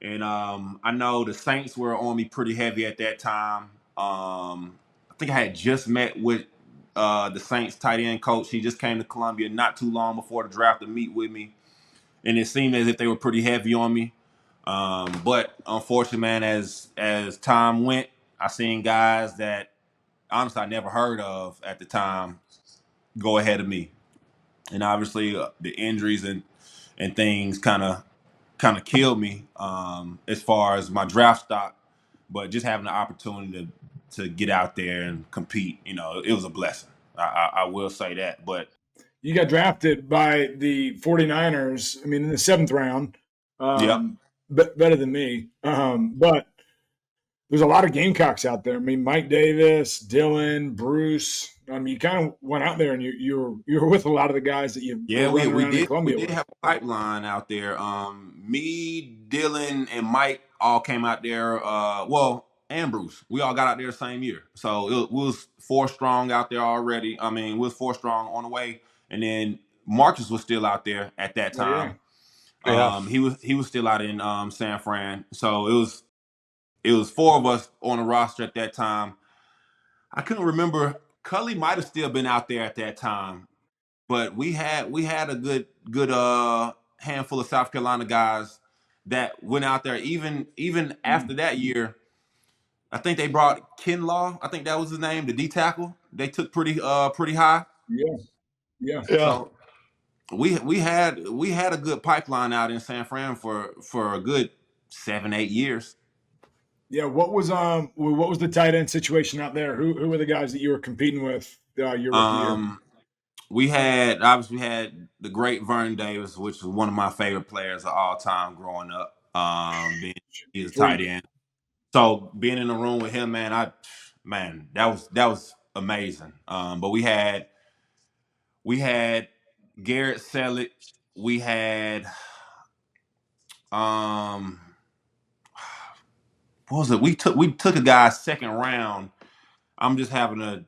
[SPEAKER 1] And I know the Saints were on me pretty heavy at that time. I think I had just met with the Saints tight end coach. He just came to Columbia not too long before the draft to meet with me. And it seemed as if they were pretty heavy on me. But unfortunately, man, as time went, I seen guys that honestly I never heard of at the time go ahead of me. And obviously the injuries and things kind of killed me as far as my draft stock. But just having the opportunity to get out there and compete, it was a blessing. I will say that. But
[SPEAKER 2] you got drafted by the 49ers, in the 7th round. Better than me. But there's a lot of Gamecocks out there. Mike Davis, Dylan, Bruce. You kind of went out there and you were with a lot of the guys that you were running around in Columbia
[SPEAKER 1] we did have a pipeline out there. Me, Dylan, and Mike all came out there. And Bruce. We all got out there the same year. So we was 4 strong out there already. We was 4 strong on the way. And then Marcus was still out there at that time.
[SPEAKER 4] Yeah.
[SPEAKER 1] He was still out in San Fran. So it was four of us on the roster at that time. I couldn't remember. Cully might have still been out there at that time, but we had a good handful of South Carolina guys that went out there. Even after that year, I think they brought Kinlaw. I think that was his name, the D tackle. They took pretty high.
[SPEAKER 2] Yeah, yeah,
[SPEAKER 4] Yeah.
[SPEAKER 1] So we had a good pipeline out in San Fran for a good 7-8 years.
[SPEAKER 2] yeah. What was the tight end situation out there? Who were the guys that you were competing with your rookie year?
[SPEAKER 1] We had the great Vernon Davis, which was one of my favorite players of all time growing up. He's a tight end. So being in the room with him, man, that was amazing. But we had Garrett Selleck, we had what was it? We took a guy second round. I'm just having a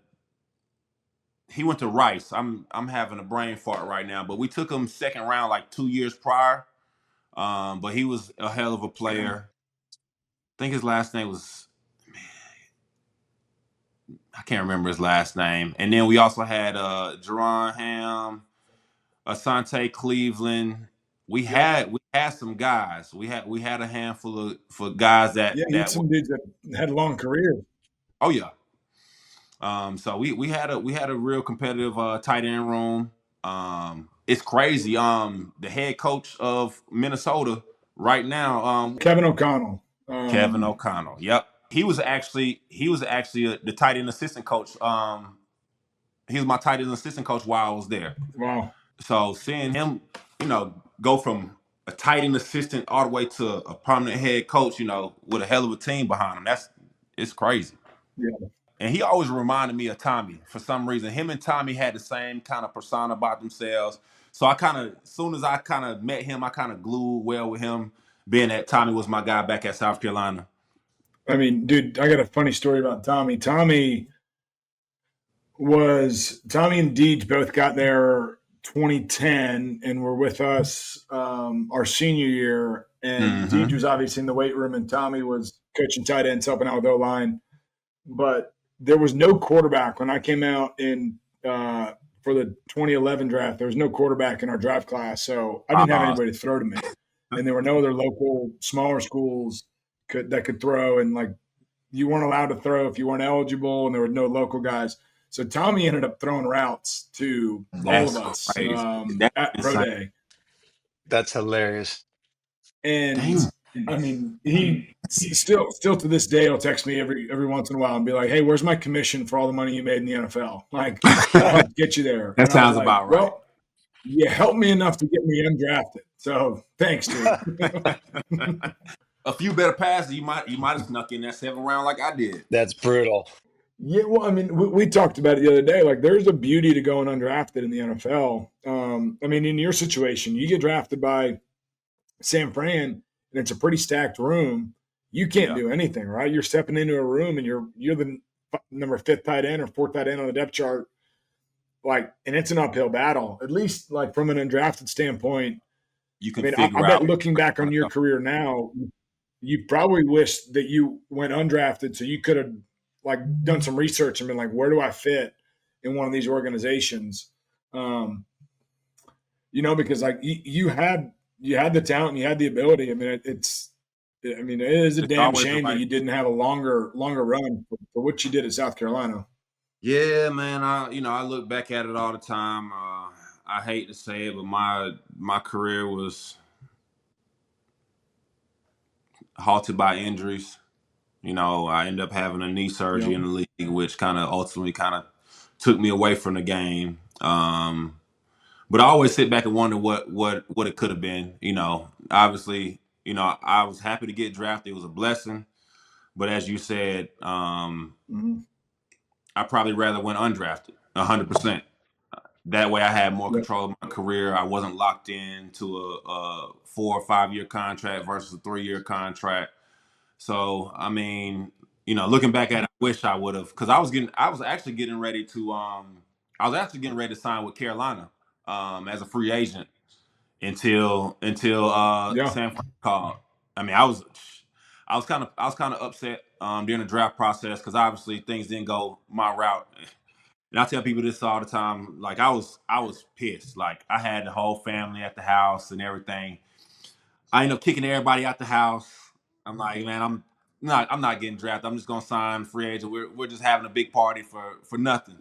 [SPEAKER 1] he went to Rice. I'm having a brain fart right now, but we took him second round like 2 years prior. But he was a hell of a player. I think his last name was I can't remember his last name. And then we also had Jerron Ham, Asante Cleveland. We had some guys. We had a handful of for guys
[SPEAKER 2] Yeah, you had
[SPEAKER 1] that were,
[SPEAKER 2] some dudes that had long careers.
[SPEAKER 1] oh yeah. So we had a real competitive tight end room. It's crazy. The head coach of Minnesota right now,
[SPEAKER 2] Kevin O'Connell.
[SPEAKER 1] Kevin O'Connell. Yep, he was actually the tight end assistant coach. He was my tight end assistant coach while I was there.
[SPEAKER 2] Wow.
[SPEAKER 1] So seeing him, go from a tight end assistant all the way to a prominent head coach, with a hell of a team behind him, it's crazy.
[SPEAKER 2] Yeah.
[SPEAKER 1] And he always reminded me of Tommy for some reason. Him and Tommy had the same kind of persona about themselves. So as soon as I kind of met him, I kind of glued well with him, being that Tommy was my guy back at South Carolina.
[SPEAKER 2] I mean, dude, I got a funny story about Tommy. Tommy and Deej both got there 2010 and were with us our senior year. And Deej was obviously in the weight room, and Tommy was coaching tight ends, helping out with O line. But there was no quarterback when I came out in for the 2011 draft. There was no quarterback in our draft class, so I didn't have anybody to throw to me, and there were no other local smaller schools that could throw, and like you weren't allowed to throw if you weren't eligible, and there were no local guys. So Tommy ended up throwing routes to all of us at Pro Day.
[SPEAKER 4] That's hilarious.
[SPEAKER 2] And I mean, he still to this day will text me every once in a while and be like, "Hey, where's my commission for all the money you made in the NFL? Like, I'll help get you there."
[SPEAKER 1] That sounds about right.
[SPEAKER 2] Well, you helped me enough to get me undrafted, so thanks, dude.
[SPEAKER 1] A few better passes, you might have snuck in that 7th round like I did.
[SPEAKER 4] That's brutal.
[SPEAKER 2] Yeah, well, I mean, we talked about it the other day. Like, there's a beauty to going undrafted in the NFL. I mean, in your situation, you get drafted by San Fran, and it's a pretty stacked room. You can't do anything, right? You're stepping into a room, and you're the number 5th tight end or 4th tight end on the depth chart. Like, and it's an uphill battle. At least, like from an undrafted standpoint,
[SPEAKER 1] you can.
[SPEAKER 2] I bet looking back on your career now, you probably wish that you went undrafted, so you could have like done some research and been like, where do I fit in one of these organizations? Because like you had the talent and you had the ability. I mean, it is a damn shame that you didn't have a longer run for what you did at South Carolina.
[SPEAKER 1] Yeah, man. I look back at it all the time. I hate to say it, but my career was halted by injuries. I ended up having a knee surgery in the league, which kind of ultimately took me away from the game. But I always sit back and wonder what it could have been. Obviously, I was happy to get drafted. It was a blessing. But as you said, I probably rather went undrafted, 100%. That way I had more control of my career. I wasn't locked into a 4 or 5 year contract versus a 3-year contract. So, I mean, looking back at it, I wish I would have, because I was actually getting ready to sign with Carolina as a free agent. until
[SPEAKER 2] Yeah.
[SPEAKER 1] San Fran called. I mean, I was kind of upset during the draft process because obviously things didn't go my route. And I tell people this all the time. Like I was pissed. Like I had the whole family at the house and everything. I ended up kicking everybody out the house. I'm like, man, I'm not getting drafted. I'm just gonna sign free agent. We're just having a big party for nothing.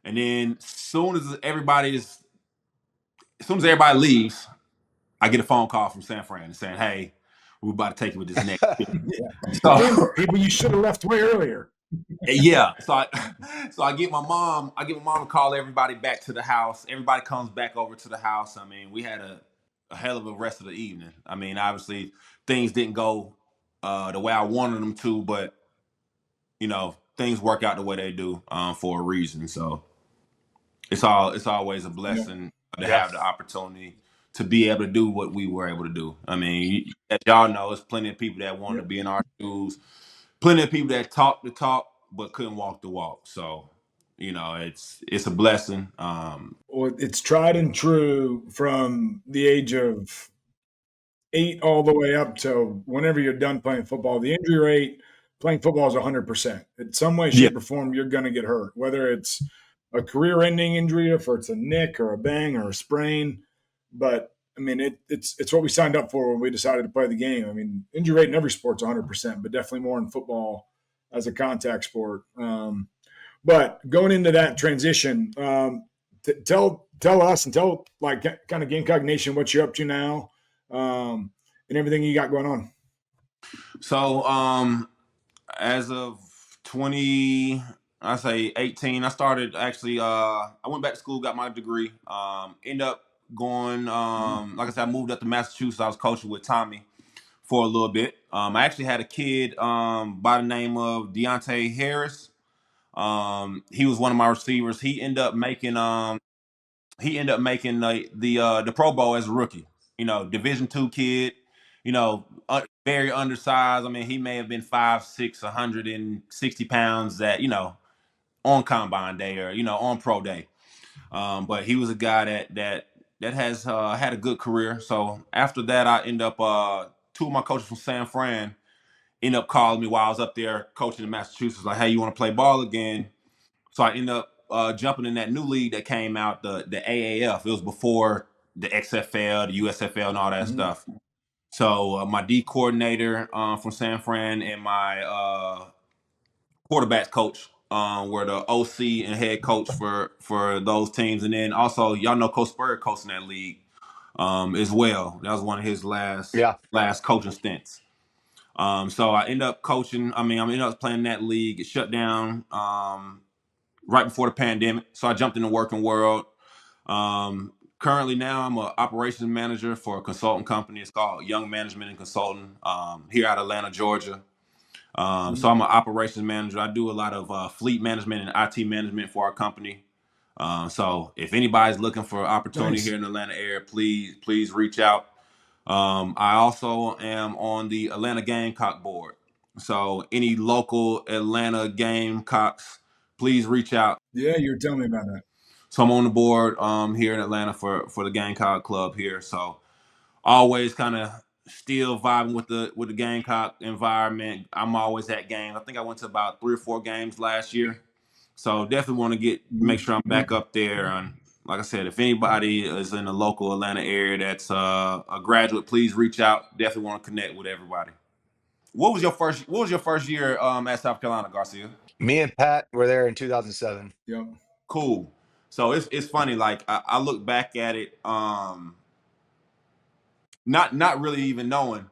[SPEAKER 1] And then as soon as everybody leaves, I get a phone call from San Fran saying, "Hey, we're about to take you with this next kid." So
[SPEAKER 6] People you should have left way earlier.
[SPEAKER 1] yeah, so I get my mom to call everybody back to the house. Everybody comes back over to the house. I mean, we had a hell of a rest of the evening. I mean, obviously things didn't go the way I wanted them to, but things work out the way they do for a reason. So it's always a blessing to have the opportunity to be able to do what we were able to do. I mean, as y'all know, there's plenty of people that wanted to be in our shoes, plenty of people that talk the talk but couldn't walk the walk. So, it's a blessing.
[SPEAKER 2] Well, it's tried and true from the age of 8 all the way up to whenever you're done playing football. The injury rate playing football is 100%. In some way,
[SPEAKER 1] Yeah.
[SPEAKER 2] shape, or form, you're going to get hurt, whether it's a career-ending injury, if it's a nick or a bang or a sprain. But I mean, it's what we signed up for when we decided to play the game. I mean, injury rate in every sport's 100%, but definitely more in football as a contact sport. But going into that transition, tell us and tell like kind of Gamecock Nation what you're up to now, and everything you got going on.
[SPEAKER 1] So, as of 18, I started actually, I went back to school, got my degree, ended up going, like I said, I moved up to Massachusetts. I was coaching with Tommy for a little bit. I actually had a kid, by the name of Deontay Harris. He was one of my receivers. He ended up making, the Pro Bowl as a rookie. Division II kid. Very undersized. I mean, he may have been 5'6", 160 pounds on combine day or on pro day. But he was a guy that has had a good career. So after that, I end up two of my coaches from San Fran end up calling me while I was up there coaching in Massachusetts. Like, hey, you want to play ball again? So I end up jumping in that new league that came out, the AAF. It was before the XFL, the USFL, and all that stuff. So my D coordinator from San Fran and my quarterback coach were the OC and head coach for those teams. And then also, y'all know Coach Spurrier coaching that league as well. That was one of his last coaching stints. So I end up coaching. I ended up playing that league. It shut down right before the pandemic. So I jumped in the working world. Currently now I'm an operations manager for a consulting company. It's called Young Management and Consulting here out of Atlanta, Georgia. So I'm an operations manager. I do a lot of fleet management and IT management for our company. So if anybody's looking for opportunity here in the Atlanta area, please reach out. I also am on the Atlanta Gamecock board. So any local Atlanta Gamecocks, please reach out.
[SPEAKER 2] Yeah, you were telling me about that.
[SPEAKER 1] So I'm on the board here in Atlanta for the Gamecock Club here. So always kind of still vibing with the Gamecock environment. I'm always at games. I think I went to about 3 or 4 games last year. So definitely want to make sure I'm back up there. And like I said, if anybody is in the local Atlanta area that's a graduate, please reach out. Definitely want to connect with everybody. What was your first year at South Carolina, Garcia?
[SPEAKER 3] Me and Pat were there in 2007.
[SPEAKER 2] Yep.
[SPEAKER 1] Cool. So it's funny. Like I look back at it, not really even knowing.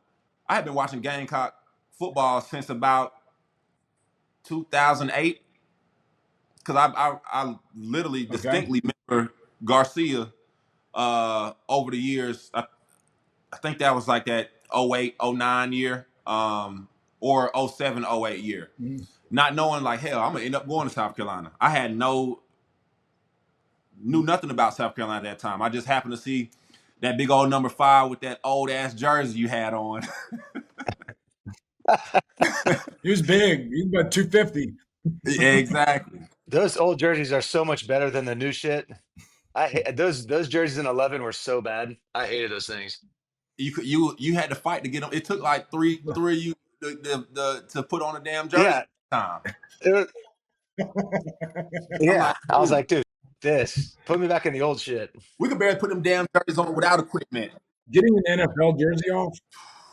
[SPEAKER 1] I had been watching Gamecock football since about 2008 because I literally distinctly remember Garcia over the years. I think that was like that 08, 09 year or 07, 08 year. Not knowing like, hell, I'm going to end up going to South Carolina. I had knew nothing about South Carolina at that time. I just happened to see that big old number 5 with that old ass jersey you had on.
[SPEAKER 2] He was big. He was about 250.
[SPEAKER 1] Exactly.
[SPEAKER 3] Those old jerseys are so much better than the new shit. I hate those jerseys in 11 were so bad. I hated those things.
[SPEAKER 1] You had to fight to get them. It took like three of you to put on a damn jersey
[SPEAKER 3] Yeah,
[SPEAKER 1] at the time.
[SPEAKER 3] it was,
[SPEAKER 1] I'm
[SPEAKER 3] yeah.
[SPEAKER 1] like,
[SPEAKER 3] I was
[SPEAKER 1] dude,
[SPEAKER 3] like, dude, this put me back in the old shit.
[SPEAKER 1] we could barely put them damn jerseys on without equipment.
[SPEAKER 2] Getting an NFL jersey off.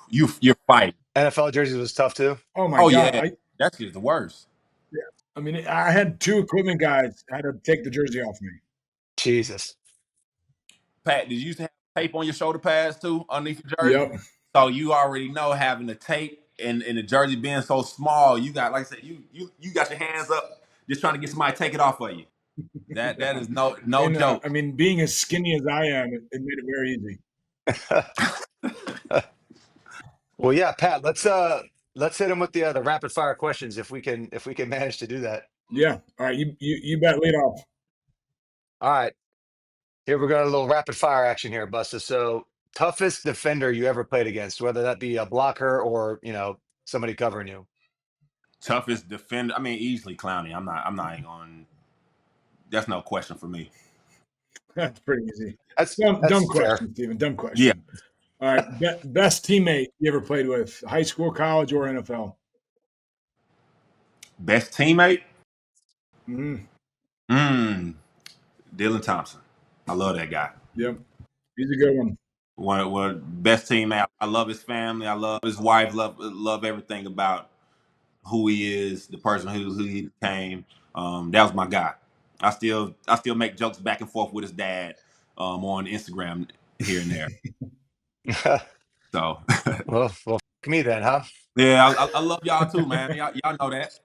[SPEAKER 1] You're fighting.
[SPEAKER 3] NFL jerseys was tough too.
[SPEAKER 2] Oh my
[SPEAKER 1] Oh
[SPEAKER 2] god!
[SPEAKER 1] yeah, that's just the worst.
[SPEAKER 2] I mean, I had 2 equipment guys had to take the jersey off me.
[SPEAKER 3] Jesus.
[SPEAKER 1] Pat, did you used to have tape on your shoulder pads too underneath the jersey?
[SPEAKER 2] Yep.
[SPEAKER 1] So you already know having the tape and the jersey being so small, you got, like I said, you got your hands up just trying to get somebody to take it off of you. That is no
[SPEAKER 2] And,
[SPEAKER 1] joke.
[SPEAKER 2] I mean, being as skinny as I am, it made it very easy.
[SPEAKER 3] Well, yeah, Pat. Let's hit him with the rapid fire questions if we can manage to do that.
[SPEAKER 2] Yeah. All right. You bet. Lead off.
[SPEAKER 3] All right. Here we're going a little rapid fire action here, Busta. So toughest defender you ever played against, whether that be a blocker or somebody covering you.
[SPEAKER 1] Toughest defender. I mean, easily Clowney. I'm not even on. That's no question for me.
[SPEAKER 2] That's pretty easy.
[SPEAKER 3] That's
[SPEAKER 2] Dumb
[SPEAKER 3] fair.
[SPEAKER 2] question, Steven. Dumb question.
[SPEAKER 1] Yeah.
[SPEAKER 2] All right. Best teammate you ever played with, high school, college, or NFL?
[SPEAKER 1] Best teammate?
[SPEAKER 2] Mm-hmm.
[SPEAKER 1] Dylan Thompson. I love that guy.
[SPEAKER 2] Yep. He's a good one.
[SPEAKER 1] One best teammate. I love his family. I love his wife. Love everything about who he is, the person who he became. That was my guy. I still make jokes back and forth with his dad on Instagram here and there. So
[SPEAKER 3] well, fuck me then, huh?
[SPEAKER 1] yeah, I love y'all too, man. Y'all know that.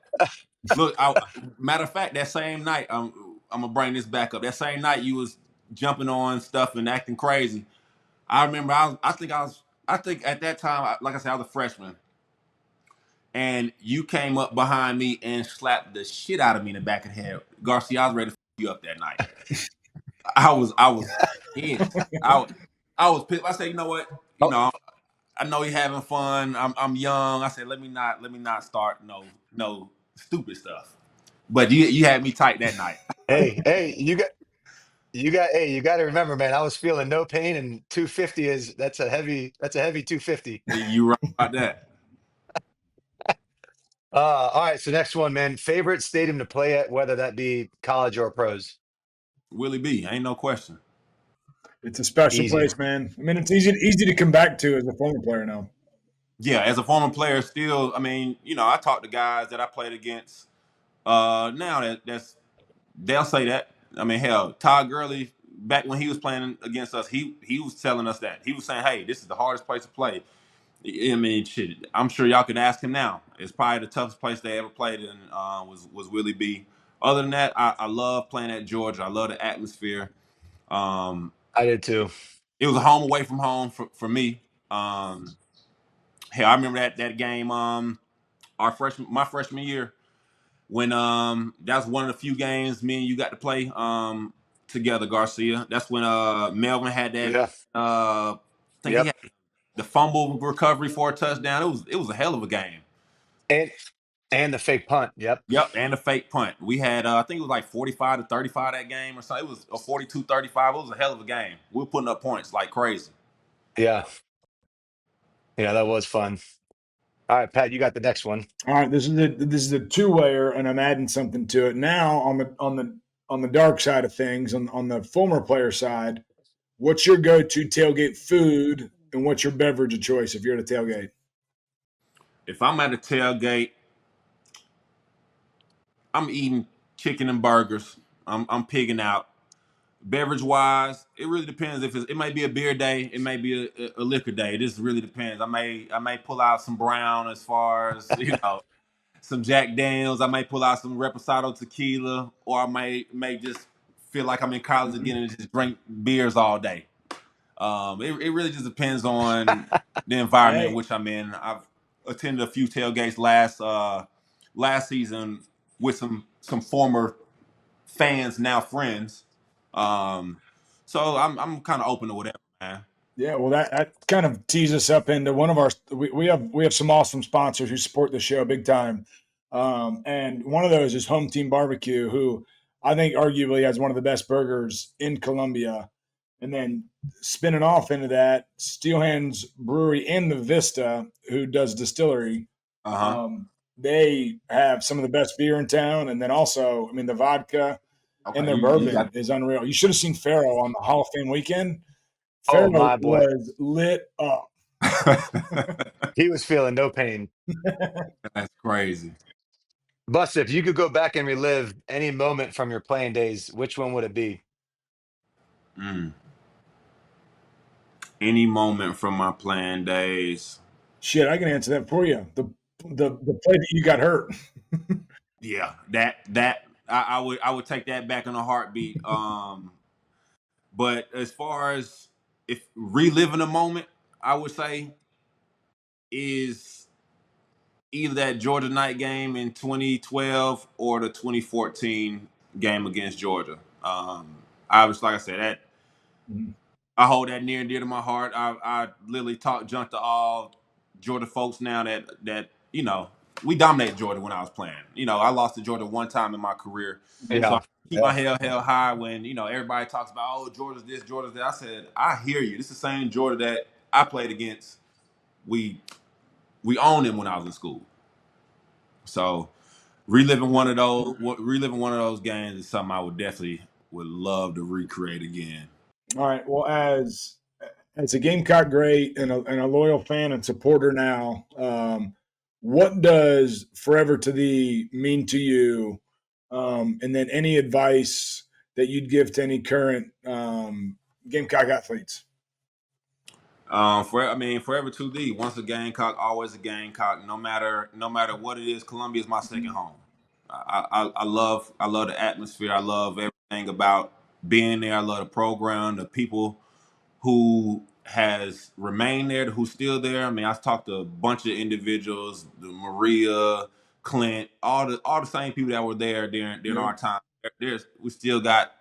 [SPEAKER 1] Look, matter of fact, that same night, I'm gonna bring this back up. That same night, you was jumping on stuff and acting crazy. I remember. I think at that time, like I said, I was a freshman, and you came up behind me and slapped the shit out of me in the back of the head. Garcia, I was ready to f you up that night. I was pissed. I was pissed. I said, you know what? I know you're having fun. I'm young. I said, let me not start no stupid stuff. But you had me tight that night.
[SPEAKER 3] Hey, you got to remember, man. I was feeling no pain, and 250 that's a heavy 250.
[SPEAKER 1] You right about that.
[SPEAKER 3] All right, so next one, man. Favorite stadium to play at, whether that be college or pros.
[SPEAKER 1] Willie B, ain't no question.
[SPEAKER 2] It's a special
[SPEAKER 3] Easy.
[SPEAKER 2] place, man. I mean, it's easy to come back to as a former player now.
[SPEAKER 1] Yeah, as a former player, still, I mean, I talk to guys that I played against. Now they'll say that. I mean, hell, Todd Gurley, back when he was playing against us, he was telling us that. He was saying, hey, this is the hardest place to play. I mean, shit, I'm sure y'all could ask him now. It's probably the toughest place they ever played in was Willie B. Other than that, I love playing at Georgia. I love the atmosphere.
[SPEAKER 3] I did too.
[SPEAKER 1] It was a home away from home for me. Hell, I remember that game my freshman year when that was one of the few games me and you got to play together, Garcia. That's when Melvin had that I think he had the fumble recovery for a touchdown. It was a hell of a game.
[SPEAKER 3] And the fake punt. Yep,
[SPEAKER 1] and the fake punt. We had I think it was like 45-35 that game or something. It was a 42-35. It was a hell of a game. We were putting up points like crazy.
[SPEAKER 3] Yeah, that was fun. All right, Pat, you got the next one.
[SPEAKER 2] All right, this is a two-layer, and I'm adding something to it now on the dark side of things. On the former player side, what's your go-to tailgate food, and what's your beverage of choice if you're at a tailgate?
[SPEAKER 1] If I'm at a tailgate, I'm eating chicken and burgers. I'm pigging out. Beverage wise, it really depends. It might be a beer day, it may be a liquor day. It just really depends. I may pull out some brown as far as some Jack Daniels. I may pull out some Reposado tequila, or I may just feel like I'm in college again and just drink beers all day. It really just depends on the environment in which I'm in. I've attended a few tailgates last season with some former fans, now friends. So I'm kind of open to whatever, man.
[SPEAKER 2] Yeah, well, that kind of tees us up into one of our. We have some awesome sponsors who support the show big time, and one of those is Home Team Barbecue, who I think arguably has one of the best burgers in Columbia. And then spinning off into that, Steel Hands Brewery and the Vista, who does distillery, they have some of the best beer in town. And then also, I mean, the vodka and their bourbon is unreal. You should have seen Pharaoh on the Hall of Fame weekend.
[SPEAKER 3] Oh,
[SPEAKER 2] Pharaoh
[SPEAKER 3] my boy.
[SPEAKER 2] was lit up.
[SPEAKER 3] He was feeling no pain.
[SPEAKER 1] That's crazy.
[SPEAKER 3] Busta, if you could go back and relive any moment from your playing days, which one would it be?
[SPEAKER 1] Any moment from my playing days.
[SPEAKER 2] Shit, I can answer that for you. The play that you got hurt.
[SPEAKER 1] Yeah, that I would take that back in a heartbeat. But as far as if reliving a moment, I would say is either that Georgia night game in 2012 or the 2014 game against Georgia. I was like I said that. I hold that near and dear to my heart. I literally talk junk to all Georgia folks now that we dominated Georgia when I was playing. I lost to Georgia one time in my career.
[SPEAKER 3] Yeah.
[SPEAKER 1] So I keep my head held high when, everybody talks about, oh, Georgia's this, Georgia's that. I said, I hear you. This is the same Georgia that I played against. We owned him when I was in school. So reliving one of those games is something I would love to recreate again.
[SPEAKER 2] All right. Well, as a Gamecock great and a loyal fan and supporter now, what does Forever to Thee mean to you? And then any advice that you'd give to any current Gamecock athletes?
[SPEAKER 1] Forever 2D. Once a Gamecock, always a Gamecock. No matter what it is, Columbia is my second home. I love the atmosphere. I love everything about being there. I love the program, the people who has remained there, who's still there. I mean, I've talked to a bunch of individuals, the Maria, Clint, all the same people that were there during our time. We still got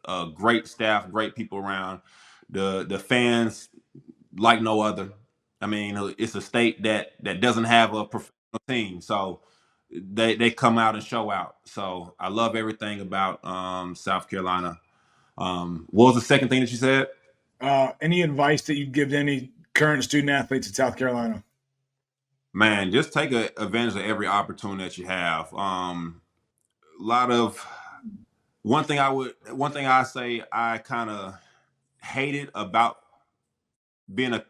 [SPEAKER 1] a great staff, great people around. The fans like no other. I mean, it's a state that doesn't have a professional team, so they come out and show out. So I love everything about South Carolina. What was the second thing that you said?
[SPEAKER 2] Any advice that you'd give to any current student athletes in South Carolina?
[SPEAKER 1] Man, just take advantage of every opportunity that you have. One thing I say I kind of hated about being a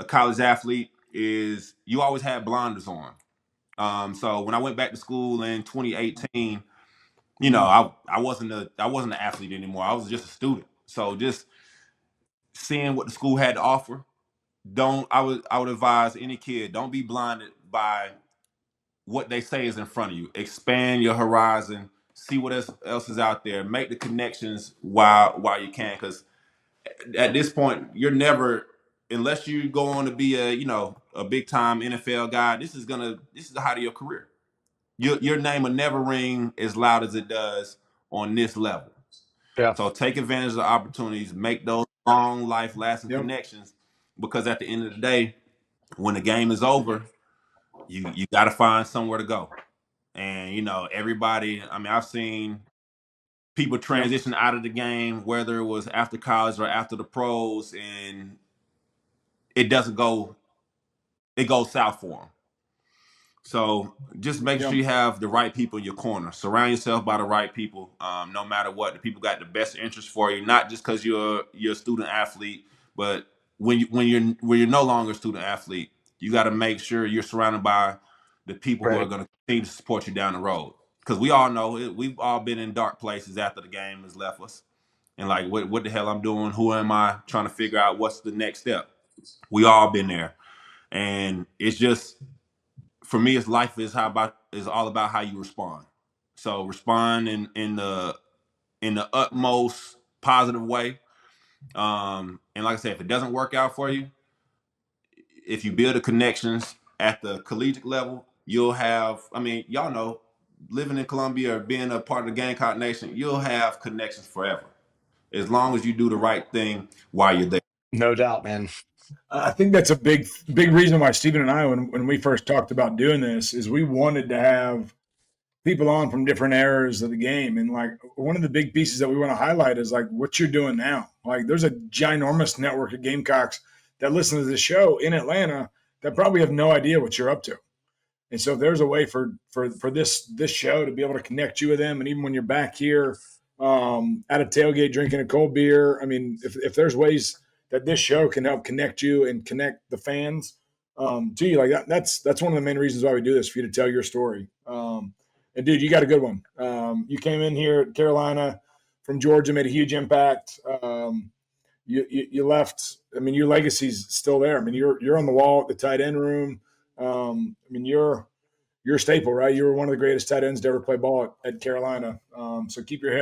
[SPEAKER 1] college athlete is you always had blinders on. So when I went back to school in 2018, I wasn't an athlete anymore. I was just a student. So just seeing what the school had to offer, I would advise any kid, don't be blinded by what they say is in front of you. Expand your horizon, see what else is out there, make the connections while you can, because at this point you're never, unless you go on to be a big time NFL guy, this is the height of your career. Your name will never ring as loud as it does on this level.
[SPEAKER 3] Yeah.
[SPEAKER 1] So take advantage of the opportunities, make those long life lasting connections, because at the end of the day, when the game is over, you got to find somewhere to go. And everybody, I mean, I've seen people transition out of the game, whether it was after college or after the pros, and it goes south for them. So just make sure you have the right people in your corner. Surround yourself by the right people. No matter what, the people got the best interest for you. Not just because you're a student athlete, but when you're no longer a student athlete, you got to make sure you're surrounded by the people who are going to continue to support you down the road. Because we all know we've all been in dark places after the game has left us, and like, what the hell I'm doing? Who am I? Trying to figure out what's the next step. We all been there, and it's just. For me, life is all about how you respond. So respond in the utmost positive way. And like I said, if it doesn't work out for you, if you build the connections at the collegiate level, you'll have. I mean, y'all know, living in Columbia or being a part of the Gamecock Nation, you'll have connections forever, as long as you do the right thing while you're there.
[SPEAKER 3] No doubt, man.
[SPEAKER 2] I think that's a big reason why Stephen and I, when we first talked about doing this, is we wanted to have people on from different eras of the game. And like one of the big pieces that we want to highlight is like what you're doing now. Like there's a ginormous network of Gamecocks that listen to the show in Atlanta that probably have no idea what you're up to. And so if there's a way for this show to be able to connect you with them, and even when you're back here at a tailgate drinking a cold beer, I mean, if there's ways that this show can help connect you and connect the fans to you, like that's one of the main reasons why we do this, for you to tell your story. And dude, you got a good one. You came in here at Carolina from Georgia, made a huge impact. You left. I mean, your legacy's still there. I mean, you're on the wall at the tight end room. I mean, you're a staple, right? You were one of the greatest tight ends to ever play ball at Carolina. So keep your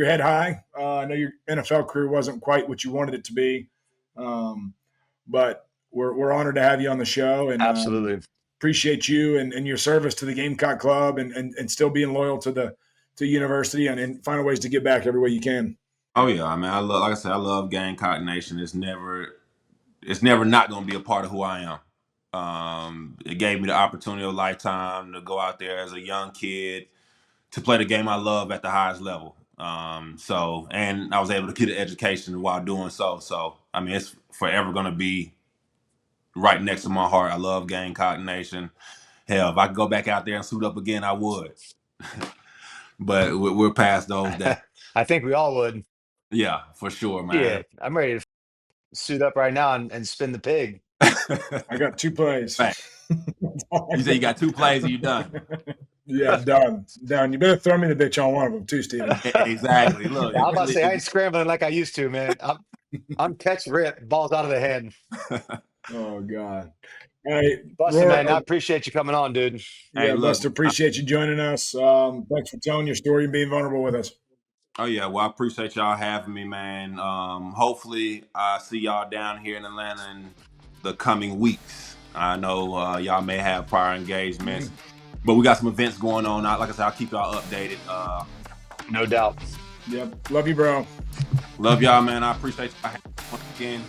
[SPEAKER 2] head high. I know your NFL career wasn't quite what you wanted it to be, but we're honored to have you on the show, and
[SPEAKER 3] Absolutely.
[SPEAKER 2] appreciate you and your service to the Gamecock Club, and still being loyal to university, and find ways to give back every way you can.
[SPEAKER 1] Oh yeah, I mean, like I said, I love Gamecock Nation. It's never not going to be a part of who I am. It gave me the opportunity of a lifetime to go out there as a young kid to play the game I love at the highest level. And I was able to get an education while doing so. So, I mean, it's forever going to be right next to my heart. I love Gamecock Nation. Hell, if I could go back out there and suit up again, I would. But we're past those days.
[SPEAKER 3] I think we all would.
[SPEAKER 1] Yeah, for sure, man.
[SPEAKER 3] Yeah, I'm ready to suit up right now and spin the pig.
[SPEAKER 2] I got 2 plays.
[SPEAKER 1] You say you got 2 plays and you're done.
[SPEAKER 2] Yeah, done. You better throw me the bitch on one of them too, Steven.
[SPEAKER 1] Exactly. Look,
[SPEAKER 3] Yeah, I'm about to say I ain't scrambling like I used to, man. I'm catch rip, balls out of the head.
[SPEAKER 2] Oh God. Hey,
[SPEAKER 3] Busta, man, I appreciate you coming on, dude.
[SPEAKER 2] Yeah,
[SPEAKER 1] Hey, look,
[SPEAKER 2] Busta, appreciate you joining us. Thanks for telling your story and being vulnerable with us.
[SPEAKER 1] Oh yeah, well, I appreciate y'all having me, man. Hopefully I see y'all down here in Atlanta in the coming weeks. I know y'all may have prior engagements, but we got some events going on. Like I said, I'll keep y'all updated.
[SPEAKER 3] No doubt.
[SPEAKER 2] Yep. Love you, bro.
[SPEAKER 1] Love y'all, man. I appreciate y'all having me once again.